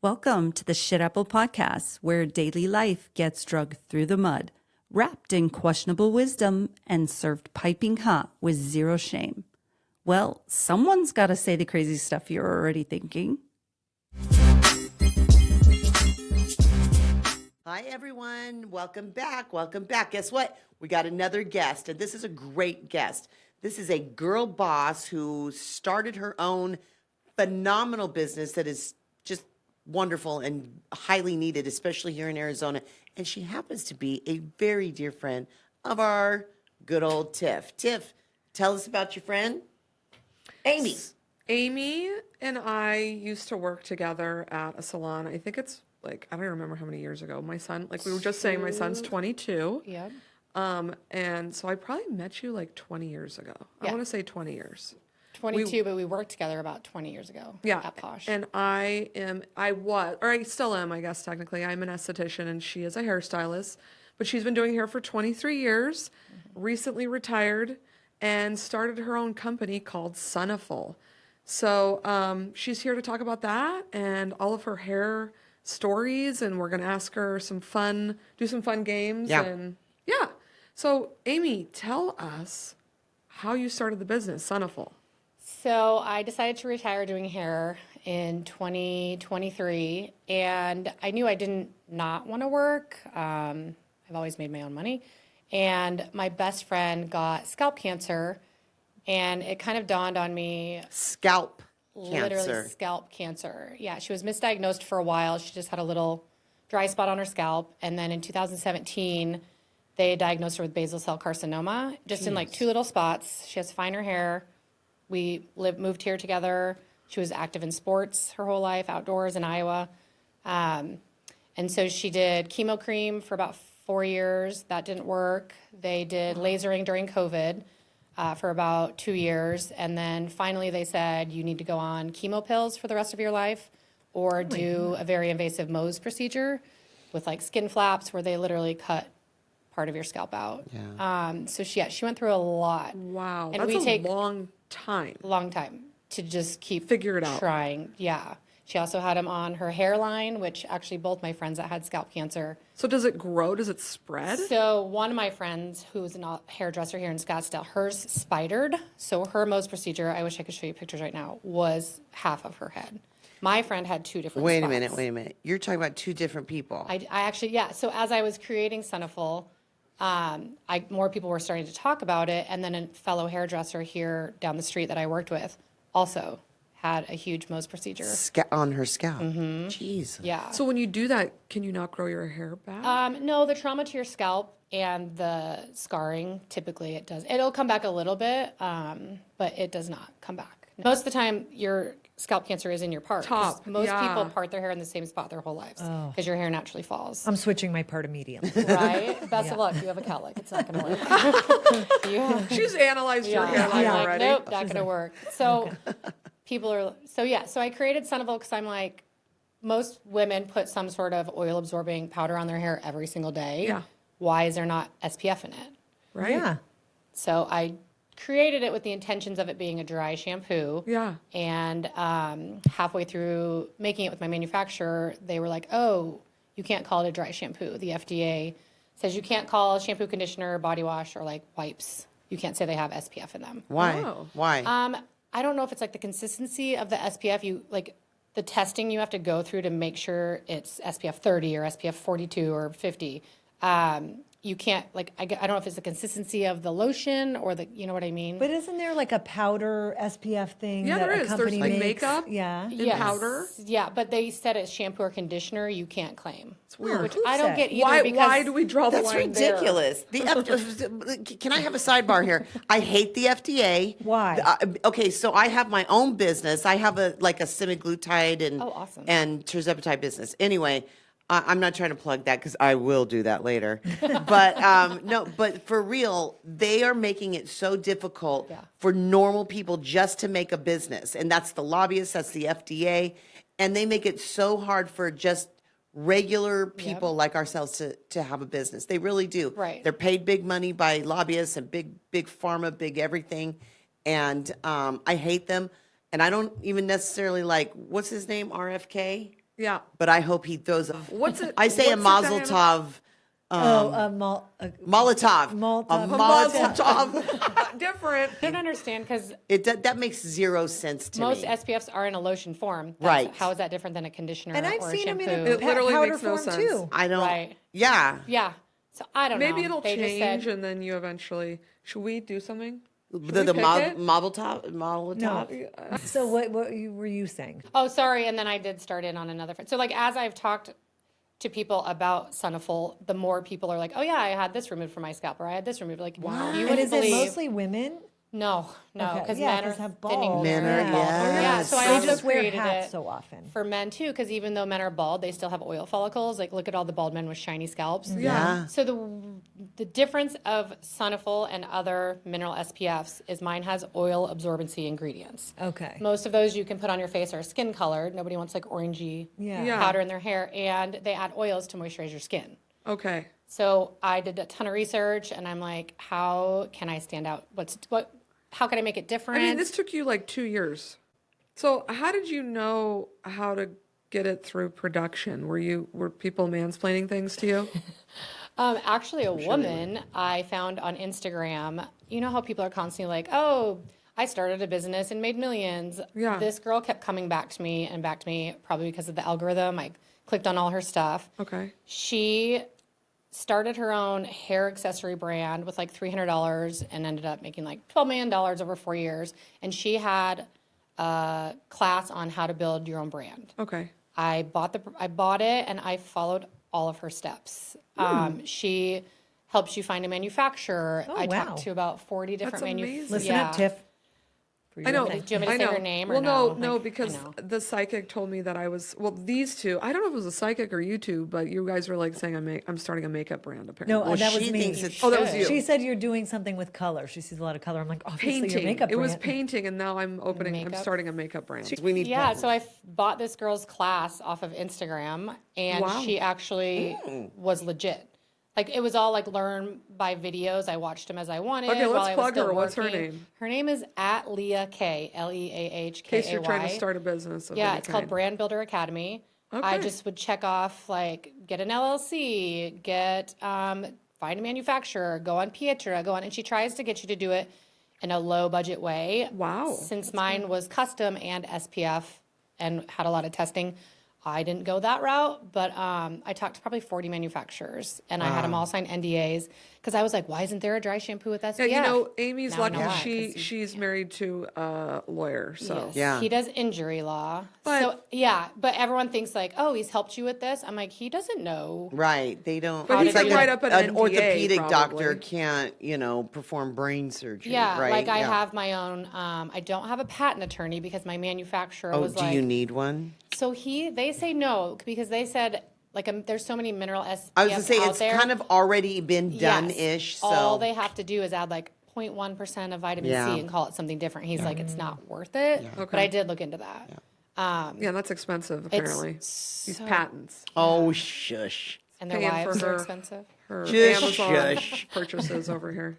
Welcome to the Shit Apple Podcast, where daily life gets dragged through the mud, wrapped in questionable wisdom, and served piping hot with zero shame. Well, someone's got to say the crazy stuff you're already thinking. Hi, everyone. Welcome back. Welcome back. Guess what? We got another guest, and this is a great guest. This is a girl boss who started her own phenomenal business that is just wonderful and highly needed, especially here in Arizona. And she happens to be a very dear friend of our good old Tiff. Tiff, tell us about your friend, Amy. Amy and I used to work together at a salon. I think it's like, I don't remember how many years ago. My son, like we were just saying, my son's 22. Yeah. And so I probably met you like 20 years ago. I Yeah. want to say 20 years. 22, but we worked together about 20 years ago. Yeah. At Posh. And I still am, I guess, technically. I'm an esthetician and she is a hairstylist. But she's been doing hair for 23 years, recently retired, and started her own company called Suniful. So she's here to talk about that and all of her hair stories. And we're going to ask her do some fun games. Yeah. And yeah. So Amy, tell us how you started the business, Suniful. So I decided to retire doing hair in 2023, and I knew I didn't not want to work. I've always made my own money. And my best friend got scalp cancer, and it kind of dawned on me. Scalp Literally cancer. scalp cancer. Yeah, she was misdiagnosed for a while. She just had a little dry spot on her scalp. And then in 2017, they diagnosed her with basal cell carcinoma, just in like two little spots. She has finer hair. We moved here together. She was active in sports her whole life, outdoors in Iowa. And so she did chemo cream for about 4 years. That didn't work. They did lasering during COVID for about 2 years. And then finally they said, you need to go on chemo pills for the rest of your life or do a very invasive Mohs procedure with like skin flaps where they literally cut part of your scalp out. Yeah. So she went through a lot. Wow. And That's we take long time. long time to just keep Figure it out. trying. Yeah. She also had them on her hairline, which actually both my friends that had scalp cancer. So does it grow? Does it spread? So one of my friends, who's a hairdresser here in Scottsdale, hers spidered. So her Mohs procedure, I wish I could show you pictures right now, was half of her head. My friend had two different Wait spots. a minute. You're talking about two different people. I actually, yeah. So as I was creating Suniful, more people were starting to talk about it, and then a fellow hairdresser here down the street that I worked with also had a huge Mohs procedure. On her scalp. Mm-hmm. Jeez. Yeah. So when you do that, can you not grow your hair back? No, the trauma to your scalp and the scarring, typically it does. It'll come back a little bit, but it does not come back. Most of the time, your scalp cancer is in your part. 'Cause Top, most yeah. people part their hair in the same spot their whole lives because your hair naturally falls. I'm switching my part immediately. Right? Best of luck. You have a cowlick. It's not going to work. She's analyzed your hairline I'm like, already. nope, not going to work. So so I created Suniful because I'm like, most women put some sort of oil absorbing powder on their hair every single day. Yeah. Why is there not SPF in it? Right? Yeah. So I created it with the intentions of it being a dry shampoo. Yeah. And halfway through making it with my manufacturer, they were like, oh, you can't call it a dry shampoo. The FDA says you can't call shampoo, conditioner, body wash, or like wipes. You can't say they have SPF in them. Why? Oh. Why? I don't know if it's like the consistency of the SPF. You like the testing you have to go through to make sure it's SPF 30 or SPF 42 or 50. You can't I don't know if it's the consistency of the lotion or you know what I mean? But isn't there like a powder SPF thing Yeah, that there a is. There's company like makes? makeup. Yeah. In powder? Yeah, but they said it's shampoo or conditioner. You can't claim. It's weird. Which Who I don't said? get either because Why do we draw the That's line there? ridiculous. Can I have a sidebar here? I hate the FDA. Why? Okay, so I have my own business. I have a semaglutide and Oh, awesome. and tirzepatide business. Anyway, I'm not trying to plug that because I will do that later. But no, but for real, they are making it so difficult for normal people just to make a business, and that's the lobbyists, that's the FDA, and they make it so hard for just regular people like ourselves to have a business. They really do. Right. They're paid big money by lobbyists and big pharma, big everything. And I hate them. And I don't even necessarily like, what's his name? RFK? Yeah. but I hope he throws a. What's it? I say a what's it, Mazel Diana? Tov. Molotov. Molotov. A Molotov. Different. I don't understand because That makes zero sense to most me. SPFs are in a lotion form. Right. How is that different than a conditioner And I've or seen them shampoo? in a It literally powder makes no form sense. too. I don't. Right. Yeah. Yeah. So I don't know. Maybe it'll They just change, said, and then you eventually. Should we do something? Should The we pick it? Molotov. No. So what were you saying? oh, sorry. And then I did start in on another. So, like, as I've talked to people about Suniful, the more people are like, oh, yeah, I had this removed from my scalp, or I had this removed. Like, you And wouldn't is it believe. mostly women? No, Okay. because Yeah, men 'cause are have thinning balls. Men their are, balls. yes. Yeah, so I They also just wear created hats it so often. for men too, because even though men are bald, they still have oil follicles. Like, look at all the bald men with shiny scalps. Yeah. So the difference of Suniful and other mineral SPFs is mine has oil absorbency ingredients. Okay. Most of those you can put on your face are skin colored. Nobody wants like orangey Yeah. powder in their hair, and they add oils to moisturize your skin. Okay. So I did a ton of research, and I'm like, how can I stand out? How can I make it different? I mean, this took you like 2 years. So how did you know how to get it through production? Were people mansplaining things to you? Actually, a woman I found on Instagram. You know how people are constantly like, "Oh, I started a business and made millions." Yeah. This girl kept coming back to me, probably because of the algorithm. I clicked on all her stuff. Okay. She started her own hair accessory brand with like $300 and ended up making like $12 million over 4 years. And she had a class on how to build your own brand. Okay. I bought it and I followed all of her steps. She helps you find a manufacturer. Oh, I wow. talked to about 40 different That's amazing. Listen up, Tiff. for I know. your thing. Do you want me to I say know. her name or well, no? no, Like, because I know. the psychic told me that I was. Well, these two. I don't know if it was a psychic or YouTube, but you guys were like saying I'm starting a makeup brand. Apparently, No, Well, that was she me. thinks it's Oh, that was you. She said you're doing something with color. She sees a lot of color. I'm like, obviously your painting. makeup It was brand. painting, and now I'm opening. I'm Makeup? starting a makeup brand. We need Yeah, patents. so I bought this girl's class off of Instagram, and Wow. she actually was legit. Like, it was all like learn by videos. I watched them as I wanted. Okay, let's while I was plug still her. What's her working. name? Her name is at Leah K, Leahkay. In case you're trying to start a business. Of Yeah, any it's called kind. Brand Builder Academy. I Okay. just would check off like get an LLC, find a manufacturer, go on Pietra, and she tries to get you to do it in a low budget way. Wow. Since mine was custom and SPF and had a lot of testing, I didn't go that route, but I talked to probably 40 manufacturers, and I had them all sign NDAs because I was like, why isn't there a dry shampoo with SPF? Yeah, you know, Amy's Now I lucky. know why, 'cause She's married to a lawyer, so Yes, Yeah. he does injury law. But- So yeah, but everyone thinks like, oh, he's helped you with this. I'm like, he doesn't know. Right. They don't. But he it's can like write up an NDA orthopedic doctor probably. can't, perform brain surgery. Yeah, right? like I Yeah. have my own. I don't have a patent attorney because my manufacturer Oh, was do like. you need one? So they say no because they said like there's so many mineral SPF I was gonna say out it's there. kind of already been done-ish. So All they have to do is add like 0.1% of vitamin Yeah. C and call it something different. He's like, it's not worth it. But I did look into that. yeah, that's expensive apparently. It's These so- patents. Oh, shush. And their Paying wives for are her- expensive. Her Just Amazon shush. purchases over here.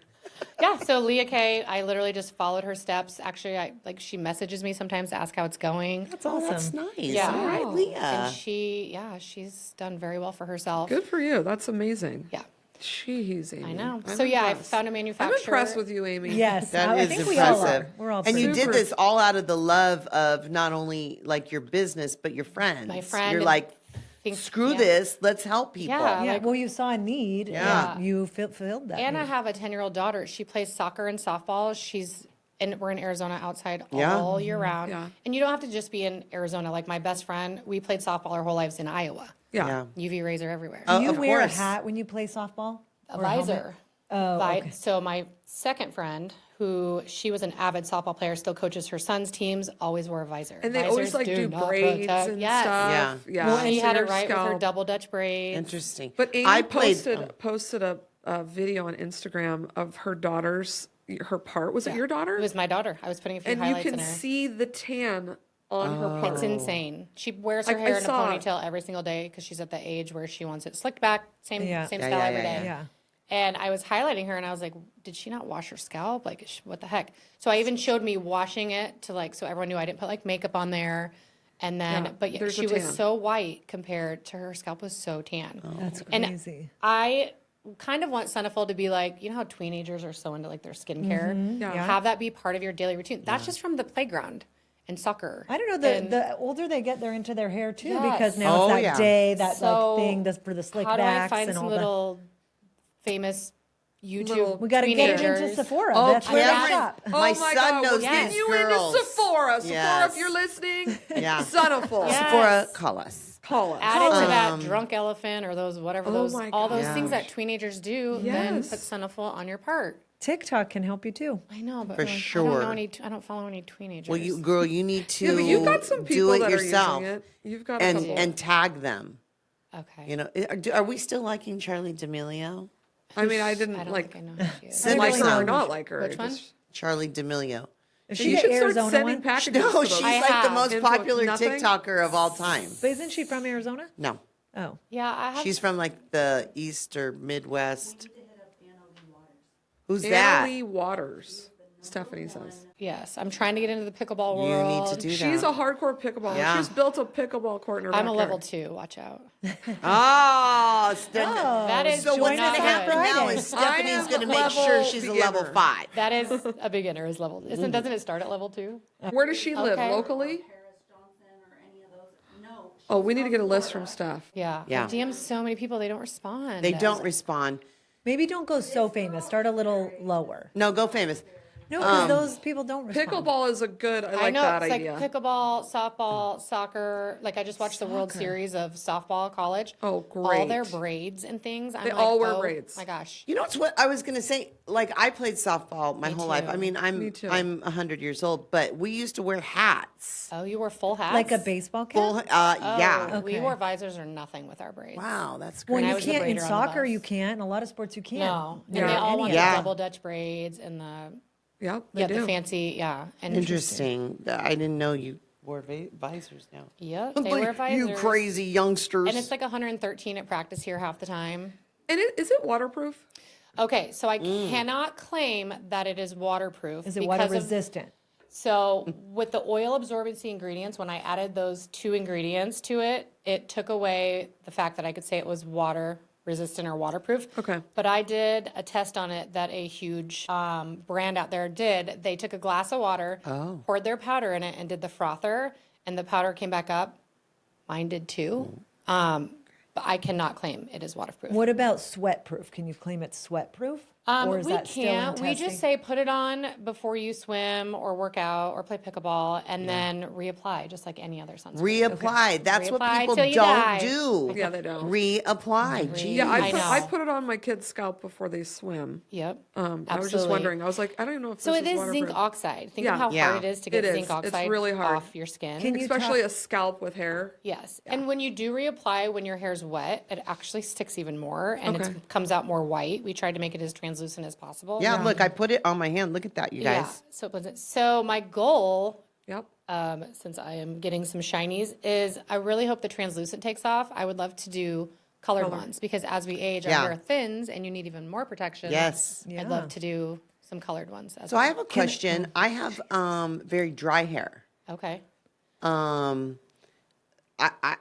Yeah, so Leah K, I literally just followed her steps. Actually, she messages me sometimes to ask how it's going. That's Oh, awesome. that's nice. Yeah. All right, Leah. And she's done very well for herself. Good for you. That's amazing. Yeah, Jeez, Amy. I know. I'm So yeah, I impressed. found a I'm manufacturer. impressed with you, Amy. Yes, That I is think we all impressive. are. We're all And you pretty- did this all out of the love of not only like your business, but your friends. My friend You're and like, think- screw yeah. this. Let's help people. Yeah. Yeah, like- well, you saw a need. Yeah. And you fulfilled that. And I need. have a 10-year-old daughter. She plays soccer and softball. We're in Arizona outside Yeah. all year round. Yeah. And you don't have to just be in Arizona. Like my best friend, we played softball our whole lives in Iowa. Yeah. Yeah. UV rays are everywhere. Do you of wear course. a hat when you play softball? A Or helmet? visor. Oh, okay. So my second friend, she was an avid softball player, still coaches her son's teams, always wore a visor. And they always Visors like do not braids protect. and Yes. stuff. Yeah. Yeah. Well, She So had your it right with her scalp- double Dutch braids. Interesting. But Amy I played, posted a video on Instagram of her daughter's her part. Was it your daughter? It was my daughter. I was putting a few and you highlights can in her. see the tan on her part. It's insane. She wears her I hair in a saw it. ponytail every single day because she's at the age where she wants it slicked back, same Yeah. same Yeah, style yeah, every yeah, day. Yeah. And I was highlighting her, and I was like, "Did she not wash her scalp? Like, what the heck?" So I even showed me washing it to so everyone knew I didn't put like makeup on there. And then, Yeah, but there's a she was tan. so white compared to her scalp was so tan. That's And crazy. I kind of want Suniful to be like, you know how teenagers are so into like their skincare? Yeah. Have that be part of your daily routine. That's just from the playground and soccer. I don't know. And The older they get, they're into their hair too, Yes. because now Oh, it's that yeah. day, that so like thing for the slick how do I backs find and some all little famous YouTube Little- We got to get it into teenagers? Sephora. Oh, That's where they Cameron. shop. Oh My my son God, knows we're these getting you girls. into Sephora. Sephora, Yes. if you're listening, Yeah. Suniful. Yeah. Sephora, call us. Call us. Add it to that drunk elephant or those whatever Oh those my all those gosh. things that teenagers do. Then Yes. put Suniful on your part. TikTok can help you too. I know, but For like, I sure. don't know any. I don't follow any teenagers. Well, you need to Yeah, but you've got some people do it that yourself are using it. You've got a and couple. and tag them. Okay. You know, are we still liking Charlie D'Amelio? I mean, I didn't I don't like think I know who she is. Send like her her or some. not like her. Which It one? just- Charlie D'Amelio. Is You she should the start Arizona sending one? packages. No, to she's those. I like the have. most Info- popular nothing? TikToker of all time. But isn't she from Arizona? No, Oh. Yeah, I have. she's from like the East or Midwest. Who's Anna that? Lee Waters, Stephanie says. Yes, I'm trying to get into the pickleball You world. need to do She's that. a hardcore pickleball. Yeah. She's built a pickleball court in her I'm a backyard. level 2. Watch out. Oh, That is so what's not going to happen good. now is Stephanie's am going to make level sure she's a level beginner. 5. That is a beginner is level. Doesn't it start at level 2? Where does she live? Okay. Locally? Oh, we need to get a list from Steph. Yeah. Yeah. I DM so many people, they don't respond. They don't respond. Maybe don't go so famous. Start a little lower. No, go famous. No, because those people don't respond. Pickleball is a good, I I like know that it's idea. like pickleball, softball, soccer. Like I just watched the World Series of softball college. Oh, All their great. braids and things. I'm They like, all wear oh, braids. My gosh. You know what I was going to say? Like I played softball my Me whole life. too. I mean, Me too. I'm 100 years old, but we used to wear hats. Oh, you wore full hats. Like a baseball cap? Full, yeah. Oh, we Okay. wore visors or nothing with our braids. Wow, that's Well, great. I you was the can't in braider on the soccer. bus. You can't. In a lot of sports, you can't. No, and Yeah. they all Any want of the Yeah. double Dutch braids and the Yep, they do. the fancy and Interesting. I didn't know you wore visors now. Yep, they Like, wear visors. you crazy youngsters. And it's like 113 at practice here half the time. And is it waterproof? Okay, so I cannot claim that it is waterproof. Is it water because of- resistant? So with the oil absorbency ingredients, when I added those 2 ingredients to it, it took away the fact that I could say it was water resistant or waterproof. Okay. But I did a test on it that a huge brand out there did. They took a glass of water, poured their powder in it, and did the frother, and the powder came back up. Mine did too. But I cannot claim it is waterproof. What about sweat proof? Can you claim it's sweat proof? Or is We that still in can't. We testing? just say put it on before you swim or work out or play pickleball, and then reapply, just like any other sunscreen. Reapply. That's what Reapply people till you don't die. do. Yeah, they don't. Reapply. Geez. Yeah, I know. I put it on my kid's scalp before they swim. Yep. I was just Absolutely. wondering. I was like, I don't even know if So this it is waterproof. zinc oxide. Think Yeah. of how Yeah. hard it is to get It is. zinc It's oxide really hard. off your skin. Can you Especially a scalp with hair. Yes. And when you do reapply when your hair's wet, it actually sticks even more and Okay. it comes out more white. We tried to make it as translucent as possible. Yeah, look, I put it on my hand. Look at that, you Yeah. guys. So it wasn't. So my goal, Yep. since I am getting some shinies, is I really hope the translucent takes off. I would love to do colored ones because as we age, Yeah. our hair thins and you need even more protection. Yes. I'd love to do some colored ones. As So I have a question. I have very dry hair. Okay.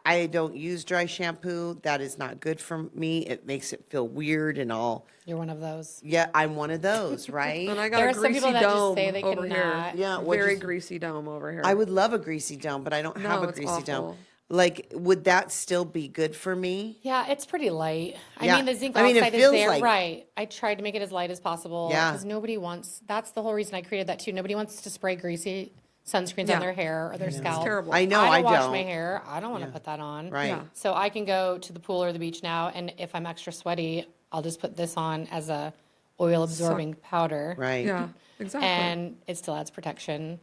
I don't use dry shampoo. That is not good for me. It makes it feel weird and all. You're one of those. Yeah, I'm one of those, right? And I got There a are some greasy people that just dome say they over cannot. here. Yeah, what'd Very you- greasy dome over here. I would love a greasy dome, but I don't have No, a it's greasy dome. awful. Like, would that still be good for me? Yeah, it's pretty light. Yeah. I mean, the zinc I mean, it oxide is feels there, like- right? I tried to make it as light as possible. Yeah. Because nobody wants. That's the whole reason I created that too. Nobody wants to spray greasy sunscreens Yeah. on their hair or their scalp. terrible. I know, I I don't wash don't. my hair. I don't want to put that on. Right. Yeah. So I can go to the pool or the beach now, and if I'm extra sweaty, I'll just put this on as a oil absorbing powder. Right. Yeah, exactly. And it still adds protection.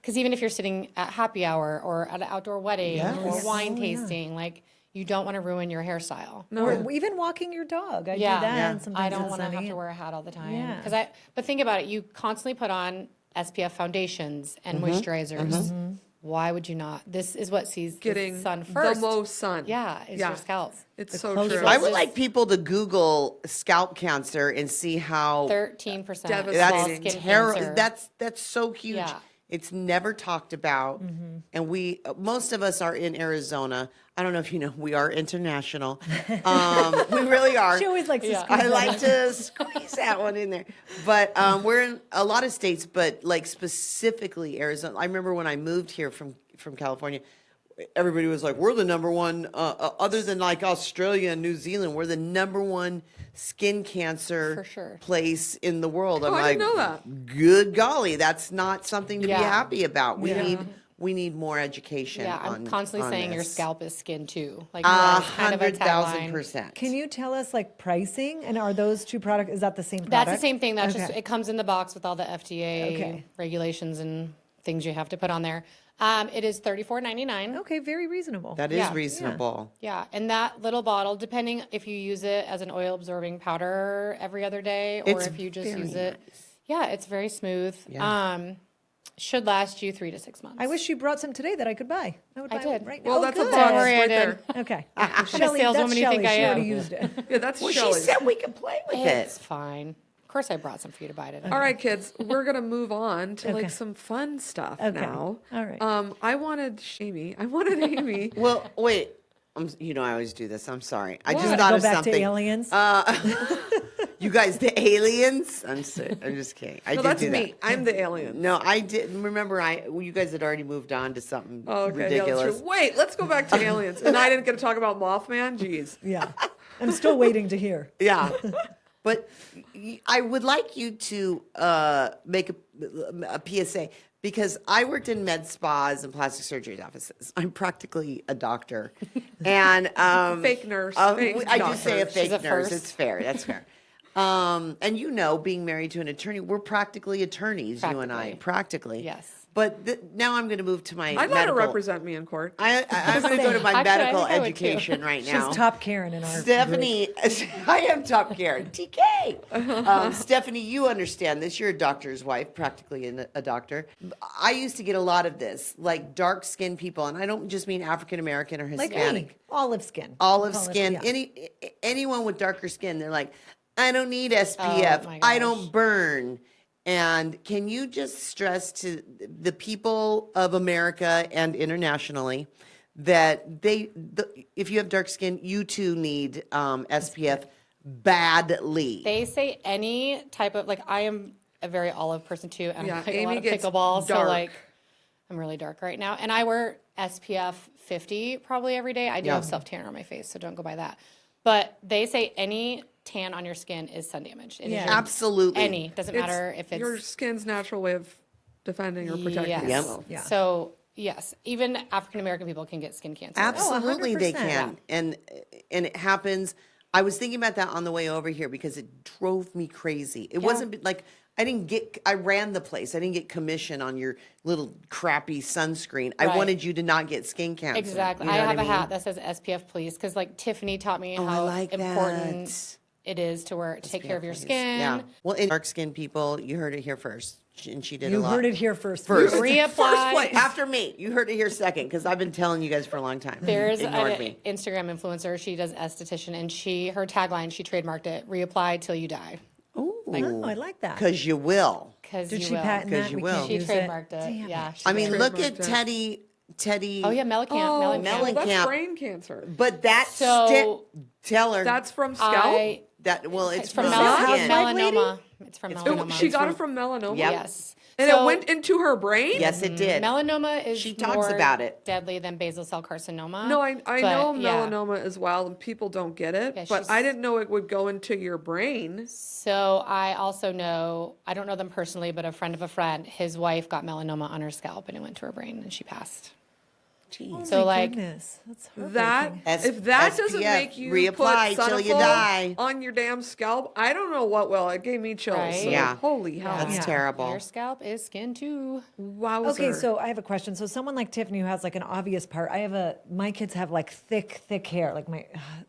Because even if you're sitting at happy hour or at an outdoor wedding Yes. or wine tasting, like you don't want to ruin your hairstyle. Or even walking your dog. I Yeah, do that. Yeah. And sometimes I don't it's want to have sunny. to wear a hat all the time. Yeah. But think about it. You constantly put on SPF foundations and Mm-hmm. moisturizers. Why would you not? This is what sees Getting the sun first. the most sun. Yeah, is your scalp. It's so closer- true. I would like people to Google scalp cancer and see how 13% Devastating. small that's skin terrible. cancer. That's so huge. Yeah. It's never talked about. And most of us are in Arizona. I don't know if you know, we are international. We really are. She always likes to squeeze I that like in. to squeeze that one in there. But we're in a lot of states, but like specifically Arizona. I remember when I moved here from California, everybody was like, we're the number one, other than like Australia and New Zealand, we're the number one skin cancer For sure. place in the world. I'm I like, didn't know that. good golly, that's not something to be Yeah. happy about. Yeah. We need more education. Yeah, I'm constantly on saying your this. scalp is skin too. Like that is kind of a tagline. 100,000%. Can you tell us like pricing? And are those two products, is that the same product? That's the same thing. That's just Okay. it comes in the box with all the FDA Okay. regulations and things you have to put on there. It is $34.99. Okay, very reasonable. That is Yeah. reasonable. Yeah, and that little bottle, depending if you use it as an oil absorbing powder every other day or It's if you just very use it. nice. Yeah, it's very smooth. Yeah. Should last you 3 to 6 months. I wish you brought some today that I could buy. I would I buy did. right now. Well, Oh, that's good. a box worry, I right did. there. Okay. kind of Shelley, saleswoman that's do you think Shelley. I She already am? used it. Yeah, that's Well, she Shelley's. said we could play with It's it. fine. Of course, I brought some for you to buy today. All right, kids, we're gonna move on to Okay. like some fun stuff Okay. now. All right. I wanted Amy. Well, wait. I always do this. I'm sorry. I just Wanna thought go of back something. to aliens. You guys, the aliens? I'm just kidding. I No, did that's do me. I'm the alien. That. No, I didn't. Remember, you guys had already moved on to something Oh, okay, ridiculous. Yeah, that's true. Wait, let's go back to aliens. And I didn't get to talk about Mothman. Jeez. Yeah. I'm still waiting to hear. Yeah. But I would like you to make a PSA because I worked in med spas and plastic surgery offices. I'm practically a doctor. And Fake nurse. Fake I do say a doctor. fake She's a nurse. first. It's fair. That's fair. And being married to an attorney, we're practically attorneys, you and I. Practically. Practically. Yes. But now I'm going to move to my I'd let her medical. represent me in court. I'm going to go to my Actually, I medical think I would too. education right now. She's top Karen in our Stephanie, I am top Karen. TK. Stephanie, you understand this. You're a doctor's wife, practically a doctor. I used to get a lot of this, like dark skinned people, and I don't just mean African American or Like Hispanic. me. Olive skin. Olive Call it- skin. yeah. Anyone with darker skin, they're like, I don't need SPF. my I gosh. don't burn. And can you just stress to the people of America and internationally that if you have dark skin, you too need SPF badly. They say any type of I am a very olive person too, and Yeah, I play a Amy lot of gets pickleball, so dark. I'm really dark right now, and I wear SPF 50 probably every day. I do Yeah. have self tanner on my face, so don't go by that. But they say any tan on your skin is sun damage. It is Yeah. your- Absolutely. any doesn't matter if it's your skin's natural way of defending or protecting yes. yourself. Yeah. So yes, even African American people can get skin cancer. Absolutely, they 100%. can, and it happens. I was thinking about that on the way over here because it drove me crazy. It wasn't like I ran the place. I didn't get commission on your little crappy sunscreen. I Right. wanted you to not get skin cancer. Exactly. You know I what have a mean? hat that says SPF please because Tiffany taught me Oh, I how like important that. it is to take care of your Please. skin. Yeah. Well, in dark skinned people, you heard it here first, and she did a You lot. heard it here first. First. Reapply. First place after me. You heard it here second because I've been telling you guys for a long time. There's Ignored an me. Instagram influencer. She does esthetician, and her tagline, she trademarked it: "Reapply till you die." Oh, I like that. Because you will. Because Did you she will. patent 'Cause that? you We will. can't She use trademarked it. Damn Yeah. it. she I mean, did. look at Trademarked Teddy. Oh yeah, Mellencamp. Oh, Mellencamp. that's Mellencamp. brain cancer. But that So- tell her That's from scalp. it's It's from from skin. melanoma. It's from It's melanoma. She got it from melanoma. Yep. Yes. And So, it went into her brain? Yes, it did. melanoma is She talks more about it. deadly than basal cell carcinoma. No, I but, know yeah. melanoma as well, and people don't get it. Yeah, but she's- I didn't know it would go into your brain. So I also know, I don't know them personally, but a friend of a friend, his wife got melanoma on her scalp and it went to her brain and she passed. Jeez. So like, Goodness, that's That heartbreaking. if that doesn't SPF, make you reapply put till you Suniful die. on your damn scalp, I don't know what will. It gave me chills. Right? So Yeah. holy hell. That's Yeah. terrible. your scalp is skin too. Wowzer. Okay, so I have a question. So someone like Tiffany who has like an obvious part, my kids have like thick hair. Like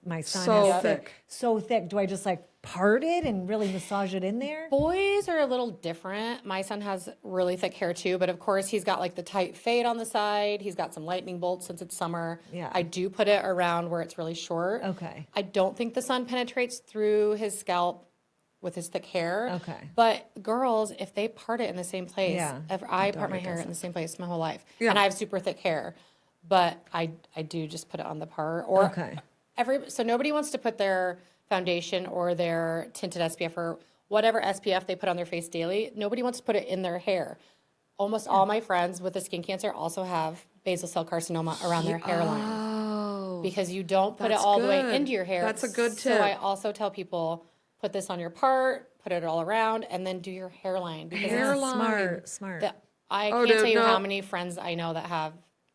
my son So has thick. so thick. Do I just like part it and really massage it in there? Boys are a little different. My son has really thick hair too, but of course he's got like the tight fade on the side. He's got some lightning bolts since it's summer. Yeah. I do put it around where it's really short. Okay. I don't think the sun penetrates through his scalp with his thick hair. Okay. But girls, if they part it in the same place, Yeah. I part my hair in the same place my whole life. And I have super thick hair. But I do just put it on the part. Or Okay. so nobody wants to put their foundation or their tinted SPF or whatever SPF they put on their face daily. Nobody wants to put it in their hair. Almost all my friends with the skin cancer also have basal cell carcinoma around their hairline. Because you don't put it all the way into your hair. That's a good tip. So I also tell people, put this on your part, put it all around, and then do your hairline. Because Smart. I can't tell you how many friends I know that have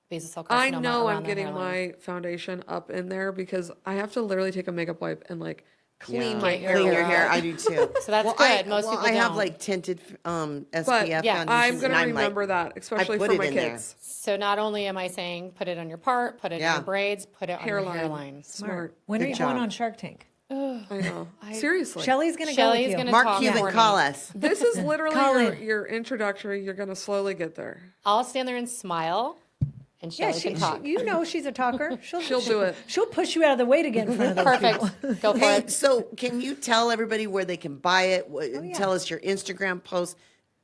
basal cell carcinoma. I know around I'm their getting hairline. my foundation up in there because I have to literally take a makeup wipe and like clean my Get your hair. Clean your out. hair. I do too. So that's good. Most people I have don't. like tinted SPF But foundations. I'm going to and remember like, that, especially put for it my in there. kids. So not only am I saying put it on your part, put it in your braids, put it on your hairline. Smart. When are you job. going on Shark Tank? I know. Seriously. Shelly's going to go Shelly's with you. gonna Mark talk Cuban, for call me. us. This is literally Colin. your introductory. You're going to slowly get there. I'll stand there and smile, and Yeah, Shelly can talk. you know she's a talker. She'll do it. She'll push you out of the way to get in front of those people. Perfect. Go for Hey, it. so can you tell everybody where they can buy it? Tell us your Instagram post.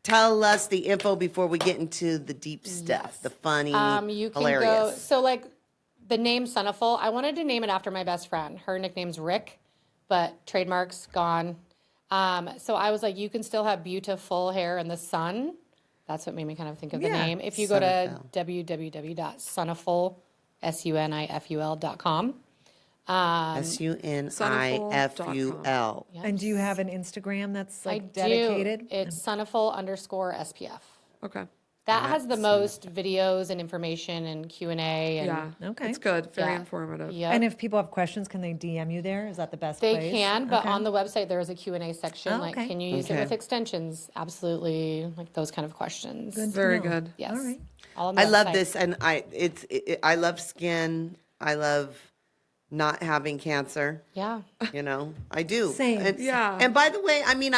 Tell us the info before we get into the deep stuff, the funny, You can hilarious. go. So like the name Suniful, I wanted to name it after my best friend. Her nickname's Rick, but trademark's gone. So I was like, you can still have beautiful hair in the sun. That's what made me kind of think of the name. If you go to www.suniful, suniful.com. SUNIFUL. And do you have an Instagram that's I like dedicated? do. It's Suniful_SPF. Okay. That has the most videos and information and Q&A. And Yeah. Okay. It's good. Very Yeah. informative. Yep. And if people have questions, can they DM you there? Is that the best They place? can, but Okay. on the website there is a Q&A section. Oh, Like, okay. can you use it Okay. with extensions? Absolutely. Like those kind of questions. Very good. Yes. All right. All on the I love website. this, and I love skin. I love not having cancer. Yeah. You know, I do. Same. And, Yeah. And by the way, I mean,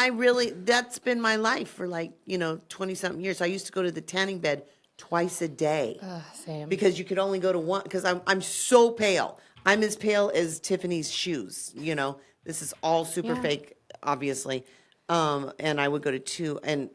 that's been my life for 20 something years. I used to go to the tanning bed twice a day Same. because you could only go to one, because I'm so pale. I'm as pale as Tiffany's shoes. You know, this is all super fake, obviously. And I would go to two, and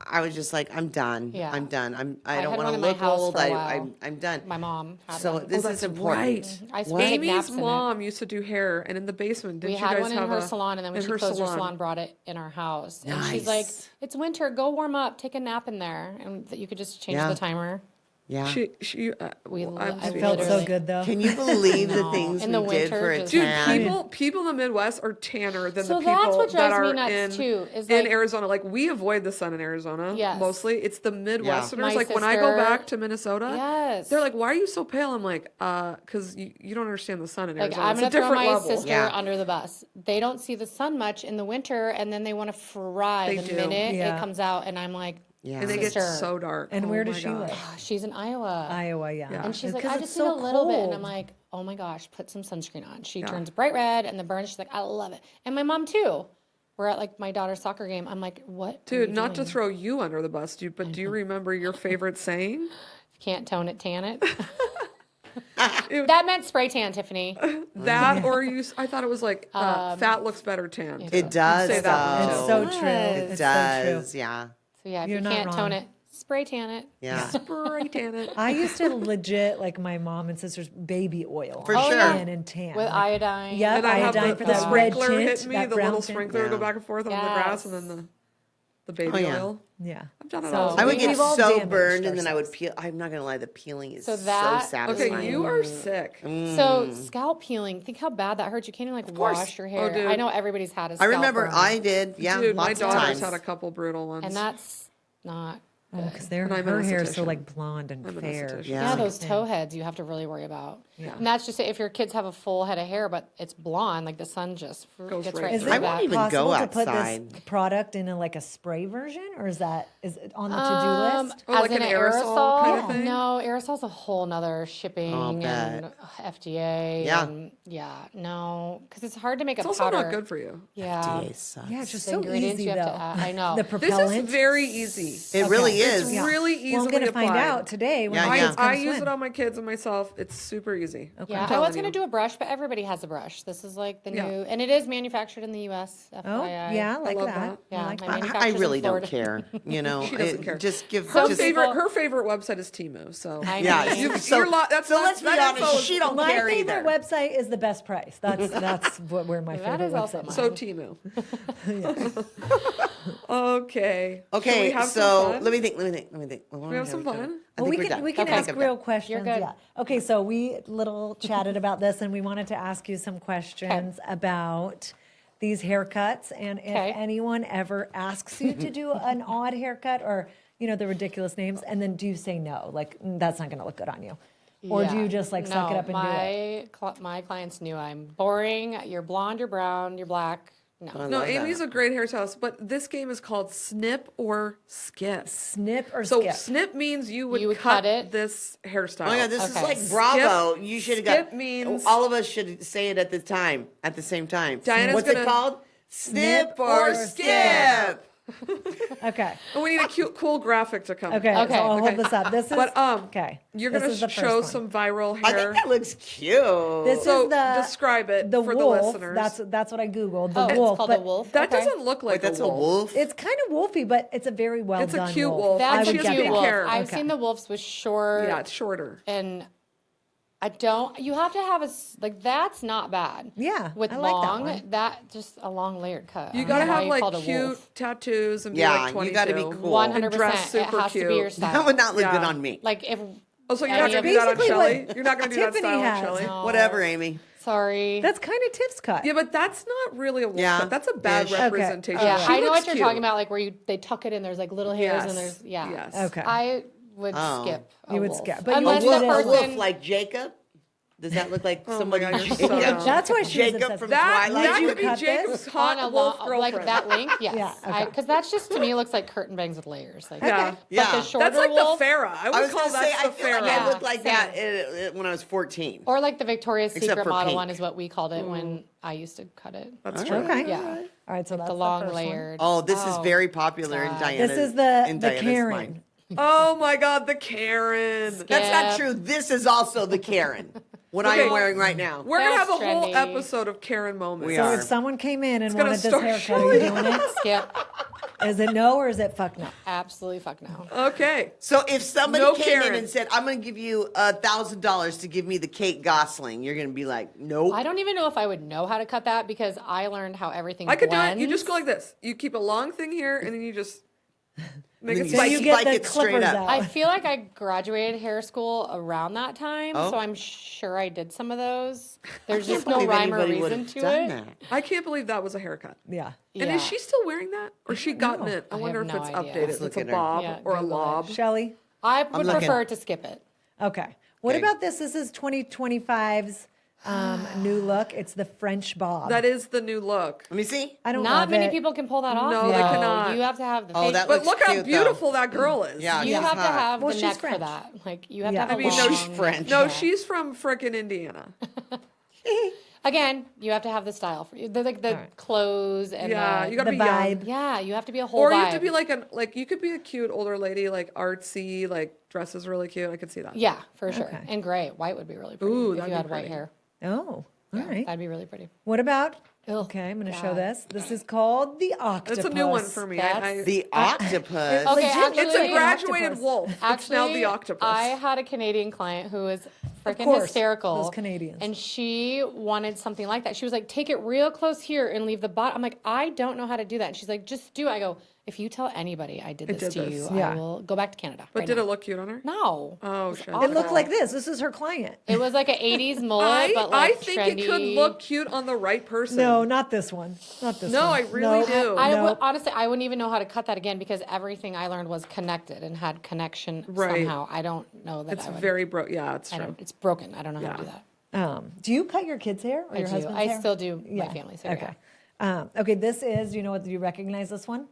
I was just like, I'm done. Yeah. I'm done. I I don't had want one to in my look house old. for a while. I'm done. My mom had So one. this Oh, is that's important. right. I used to take naps Amy's in it. mom used to do hair, and in the basement, didn't We you had guys one in have her a salon, and then when in she her closed her salon, brought it in our house. And she's like, Nice. "It's winter. Go warm up. Take a nap in there." And you could just change Yeah. the timer. Yeah. She I It speechless. felt so Literally. good though. Can you believe the No. things In we the did winter, for a just- Dude, tan? people in the Midwest are tanner than So the people that's what that drives are me nuts, in, too, is in like- Arizona. Like we avoid the sun in Arizona Yes. mostly. It's the Midwesterners. My Like when I go sister- back to Minnesota, Yes. they're like, "Why are you so pale?" I'm like, because you don't understand the sun in Like, Arizona. I'm It's a going to throw different my level." sister Yeah. under the bus. They don't see the sun much in the winter, and then they want to fry They the do. minute Yeah. it comes out. And I'm like, Yeah. And they get Sister. so dark. And Oh where my does she gosh. live? she's in Iowa. Iowa, yeah. And she's like, Because I it's just need a so little bit. And I'm cold. like, oh my gosh, put some sunscreen on. She turns bright red and the burns. She's like, I love it. And my mom too. We're at like my daughter's soccer game. I'm like, what? are Dude, you not to doing? throw you under the bus, dude, but do you remember your favorite saying? Can't tone it, tan it. That meant spray tan, Tiffany. That or I thought it was like fat looks better tan. It does, Say that It's though. so Yes. true. It It's so true. does, yeah. So yeah, if You're you not can't wrong. tone it, spray tan it. Yeah. Spray tan it. I used to legit like my mom and sister's baby oil. For on sure. skin and tan. With Like, iodine. Yep, And I have iodine the, for the that red sprinkler tint, hit me, that the brown little tint. sprinkler Yeah. go back and forth on the grass, and Yes. then the baby Oh, yeah. oil. Yeah. I've done it So- all. I would We've get all so damaged burned, and then I would ourselves. peel. I'm not going to lie, the peeling is So so that- satisfying. Okay, you are sick. So scalp peeling, think how bad that hurts. You can't even like course. wash your Oh, hair. dude. I know everybody's had a I scalp remember burn, I did. Yeah, Dude, my lots of daughter's times. had a couple brutal ones. and that's not good. Because And I'm an her hair is so esthetician. like blonde and I'm an fair. esthetician. Yeah, those toe heads you have to really worry about. Yeah. And that's just it. If your kids have a full head of hair, but it's blonde, like the sun just Goes gets right right Is through it I won't that. even go possible to put outside. this product in like a spray version, or is it on the to-do list? Oh, like as in an aerosol kind of thing? No, aerosol's a whole nother shipping I'll and bet. FDA. Yeah. And no, because it's hard to make It's a also powder. not good for you. Yeah. DA sucks. Yeah, it's just The so ingredients easy you have though. to add. I know. The This propellant. is very easy. It really is. It's really easily Well, I'm going to find applied. out today when Yeah, my yeah. kids come I use swim. it on my kids and myself. It's super easy. Yeah, I was going to do a brush, but everybody has a brush. This is like the new, and it is manufactured in the U.S. Oh, FYI. yeah, I like love that. that. Yeah, I like my that. I manufacturer's really in don't Florida. care. You know, She doesn't care. Just give. Her just, favorite website is Temu. So I yeah. mean, So, you're that's so let's be that info honest. is- She don't My care favorite either. website is the best price. That's where my That favorite is also website is. so Temu. Okay. Should we Okay, have so some fun? let me think. We have some fun. Well, we can Okay. ask real questions. good. Yeah. Okay, so we little chatted about this, and we wanted to ask you some questions about these haircuts, and if Okay. anyone ever asks you to do an odd haircut or the ridiculous names, and then do you say no? Like that's not going to look good on you, or do Yeah. you just like suck it No, up and do it? My clients knew I'm boring. You're blonde, you're brown, you're black. No. No, love Amy's that. a great hairstylist, but this game is called Snip or Skip. Snip or So skip? snip means you would would cut cut it. this hairstyle. Oh my God, this is Okay. like Bravo. You should have got. Skip means- all of us should say it at the same time. Diana's What's it gonna- called? Snip or skip. skip. Okay. And we need a cool graphic to come. Okay. Okay, So I'll okay. hold this up. This is But okay. you're This gonna is the first show one. some viral I hair. think that looks cute. This So is the describe it the for wolf. the listeners. That's what I googled. The Oh, wolf. it's called but a wolf. that Okay. doesn't look like Wait, that's a wolf. It's kind of wolfy, but it's a very well It's a done cute wolf. wolf. I That's a would she get has cute big that. wolf. hair. I've Okay. seen the wolves with short. Yeah, it's shorter. And I don't. You have to have that's not bad. Yeah, With I like that long, one. just a long layered cut. You I don't gotta know why have you like called it cute wolf. tattoos and be Yeah, like you 22. gotta be cool. 100%. And dress It super has to be cute. your style. That would not look good Yeah. on me. Like if. Oh, so you're any not gonna of- do that on Basically what Shelly? You're not gonna do that Tiffany style on has. Shelly? No. Whatever, Amy. Sorry. That's kind of Tiff's cut. Yeah, but that's not really a wolf Yeah, cut. That's a bad ish. Okay. representation. yeah, She I know looks what you're cute. talking about. Like where they tuck it in. There's like little hairs and Yes. there's Yes. Okay. I would Oh. skip. A You would wolf. skip, but you unless would the do A this. wolf person. like Jacob? Does that look like Oh my somebody? God, you're Jacob? so dumb. That's why she was Jacob obsessed from with That Twilight. could be cut Jacob's this? hot on a wolf long, girlfriend. like that length, yes. Yeah, okay. Because that's just to me looks like curtain bangs with layers. Like, Yeah. But Yeah. the shorter That's like wolf, the Farrah. I I would was call gonna that say, I the feel like Farrah. I looked like same. that when I was 14. or like the Victoria's Except Secret for model pink. one is what we called it when I used to cut it. That's true. Okay. Yeah, All right. So that's the long first one. layered. Oh, this is very popular in God. Diana's. This is in the Diana's Karen. mind. Oh my God, the Karen. That's not Yeah. true. This is also the Karen. What I Okay. am wearing right now. We're gonna have a That's whole trendy. episode of Karen moments. We So are. if someone came in and gonna wanted this start haircut, are you doing it? Skip. Is it no or is it fuck no? Absolutely fuck no. Okay. So if somebody No came in Karen. and said, "I'm going to give you $1,000 to give me the Kate Gosling," you're going to be like, "Nope." I don't even know if I would know how to cut that because I learned how everything I could do it. blends. You just go like this. You keep a long thing here, and then you just make Then it you So spiky. you Spike get the it straight clippers up. out. I feel like I graduated hair school around that time, Oh. so I'm sure I did some of those. There's I just can't no believe rhyme or anybody reason would've to done it. that. I can't believe that was a haircut. Yeah. And Yeah. is she still wearing that, or she gotten it? I I wonder have if no it's idea. updated. Let's If look it's a at her. bob Yeah, or a Google it. lob. Shelly? I would looking. prefer to skip it. Okay. What Okay. about this? This is 2025's new look. It's the French bob. That is the new look. Let me see. I don't Not love many it. people can pull that off. No, they though. cannot. You have to have the Oh, face. that But looks look how cute, though. beautiful that girl is. Yeah. you she's have to hot. have Well, the she's neck French. for that. Like you have Yeah. to have I a mean, no, long she's French. No, Yeah. she's from frickin' Indiana. Again, you have to have the style for you. The like the clothes and Yeah, the, you gotta The be young. vibe. yeah, you have to be a whole Or vibe. you have to be like you could be a cute older lady, like artsy, like dresses really cute. I could see that. yeah, for sure. Okay. And gray, white would be really pretty Ooh, if that'd you be had white pretty. hair. Oh, all right. That'd be really pretty. What about? Ugh, Okay, I'm going to show God. this. This is called the octopus. It's a new one for me. That's- The octopus. Okay, Legit actually, It's a Actually, graduated octopus. wolf. It's Actually, now the octopus. I had a Canadian client who was freaking course, hysterical. those Canadians. And she wanted something like that. She was like, take it real close here and leave the bottom. I'm like, I don't know how to do that. And she's like, just do it. I go, if you tell anybody I did this did to this. you, Yeah. I will go back to Canada. but right did now. it look cute on her? No. Oh shit. It looked like this. This is her client. It was like an 80s mullet, but I like think trendy. it could look cute on the right person. No, not this one. Not this No, one. I really do. I No. would honestly, I wouldn't even know how to cut that again because everything I learned was connected and had connection Right. somehow. I don't know that It's I would. very yeah, it's I true. don't, it's broken. I don't know how to do Yeah. that. Do you cut your kids' hair or I your do. husband's I hair? still do my family's hair. Okay. Okay, this is, you know what, do you recognize this one?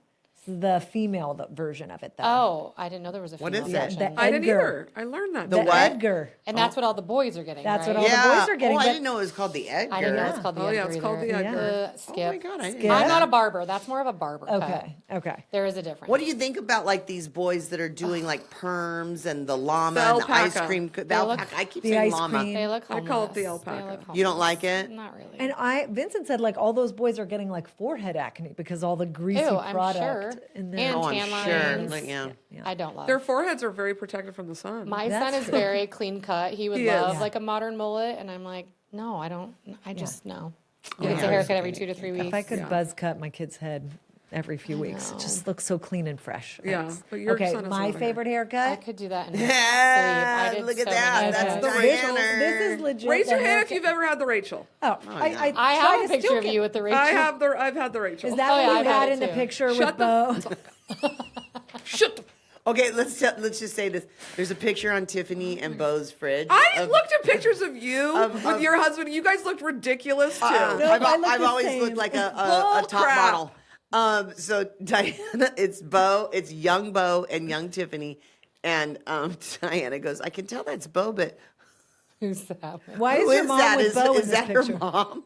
It's the female version of it, though. Oh, I didn't know there was a What female is it? version. The I didn't Edgar. either. I learned that. The The what? Edgar. And that's what all the boys are getting, That's right? what all the boys are getting. Oh, I but- didn't know it was called the Edgar. I didn't know it's called the Oh, yeah, Edgar it's called the either. Edgar. Skip. Oh my God, I didn't Skip. know I'm that. not a barber. That's more of a barber cut. Okay. There is a difference. What do you think about like these boys that are doing like perms and the llama The and the ice alpaca. cream? The They look- alpaca. I keep The saying ice llama. cream. They look I homeless. call it the They alpaca. look You don't homeless. like it? Not really. And Vincent said like all those boys are getting like forehead acne because all the greasy Ew, I'm product sure. in there. And Oh, I'm tan sure. lines. Like, yeah. I don't love. Their foreheads are very protected from the sun. My That's son is true. very clean cut. He would He is. love Yeah. like a modern mullet, and I'm like, no, I don't. I just no. He Yeah. gets a haircut every 2 to 3 weeks. If I could buzz cut my kid's head every few weeks, it know. just looks so clean and fresh. Yeah, Thanks. but your okay, son is my not a favorite I haircut. could do that in his Yeah, sleep. I did look at so that. many That's of the those. Rachel. This is legit. Raise the your hand if haircut. you've ever had the Rachel. Oh, yeah. I try have to a picture still of get- you with the Rachel. I've had the Rachel. Is that Oh, what yeah, you I've had had it in the too. picture Shut with Bo? Shut the. Okay, let's just say this. There's a picture on Tiffany and Bo's fridge. I of- looked at pictures of you of- with your husband. You guys looked ridiculous too. No, I've, I look I've the always same. looked like a Bull top crap. model. So Diana, it's young Bo and young Tiffany, and Diana goes, I can tell that's Bo, but Who's that? Why who is your is mom that? with Is, Bo in is this that her picture? mom?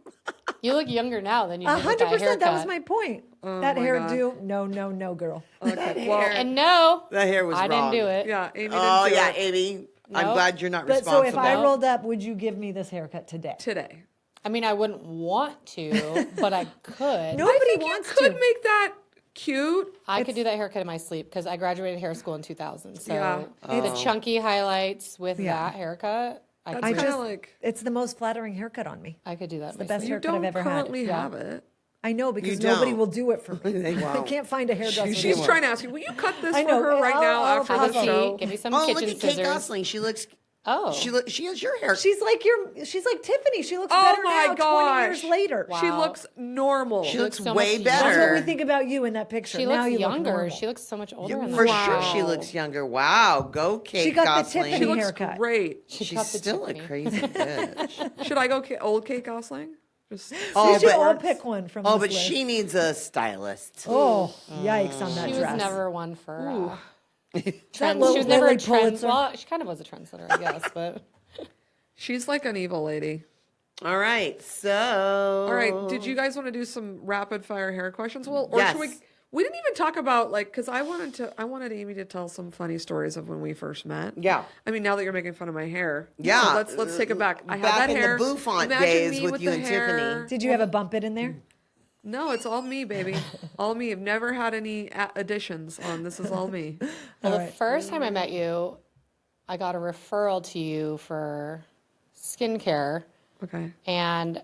You look younger now than you did with that 100%. haircut. That was my point. that my hairdo, no, girl. Okay, well, And no, The hair was I wrong. didn't do it. yeah, Amy didn't Oh do yeah, it Amy. I'm Nope. glad you're not But so responsible. if I rolled up, would you give me this haircut today? today. I mean, I wouldn't want to, but I could. Nobody I think wants you could to. make that cute. I could do that haircut in my sleep because I graduated hair school in 2000. So Yeah. the chunky highlights with Yeah. that haircut, I That's could, kind of like It's the most flattering haircut on me. I could do that. the best you haircut don't I've ever currently had. have it. I know because You nobody don't. will do it for me. They I won't. can't find a hairdresser. She's that trying to ask you, will you cut this I for know, her right now I'll after Have the a possibly. show? seat. Give me some Oh, kitchen look at Kate scissors. Gosling. She looks. Oh, She has your hair. She's like Tiffany. She looks Oh better my now, 20 gosh. years later. Wow. She looks normal. She looks so way much better. That's what we think about you in that picture. she now looks you younger. Look normal. She looks so much older in For that. sure, she Wow. looks younger. Wow, go Kate She got the Gosling. Tiffany She looks haircut. great. She She's got the still Tiffany. a crazy bitch. Should I go old Kate Gosling? Just Oh, You should but- all pick one from Oh, this but list. she needs a stylist. Oh, yikes on that She dress. was never one for trends. Lil- She was never a Lily trend. Pulitzer. Well, she kind of was a trendsetter, I guess, but she's like an evil lady. All right, so. All right, did you guys want to do some rapid fire hair questions? Well, or Yes. should we didn't even talk about like because I wanted Amy to tell some funny stories of when we first met. Yeah. I mean, now that you're making fun of my hair, Yeah. So let's take it back. I had Back that in the hair. bouffant Imagine days me with you the and hair. Tiffany. Did you have a bump it in there? No, it's all me, baby. All me. I've never had any additions on. This is all me. well, the first time I met you, I got a referral to you for skincare, Okay. and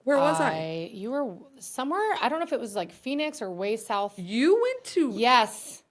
Where was I? you were somewhere. I don't know if it was like Phoenix or way south. You went to. Yes,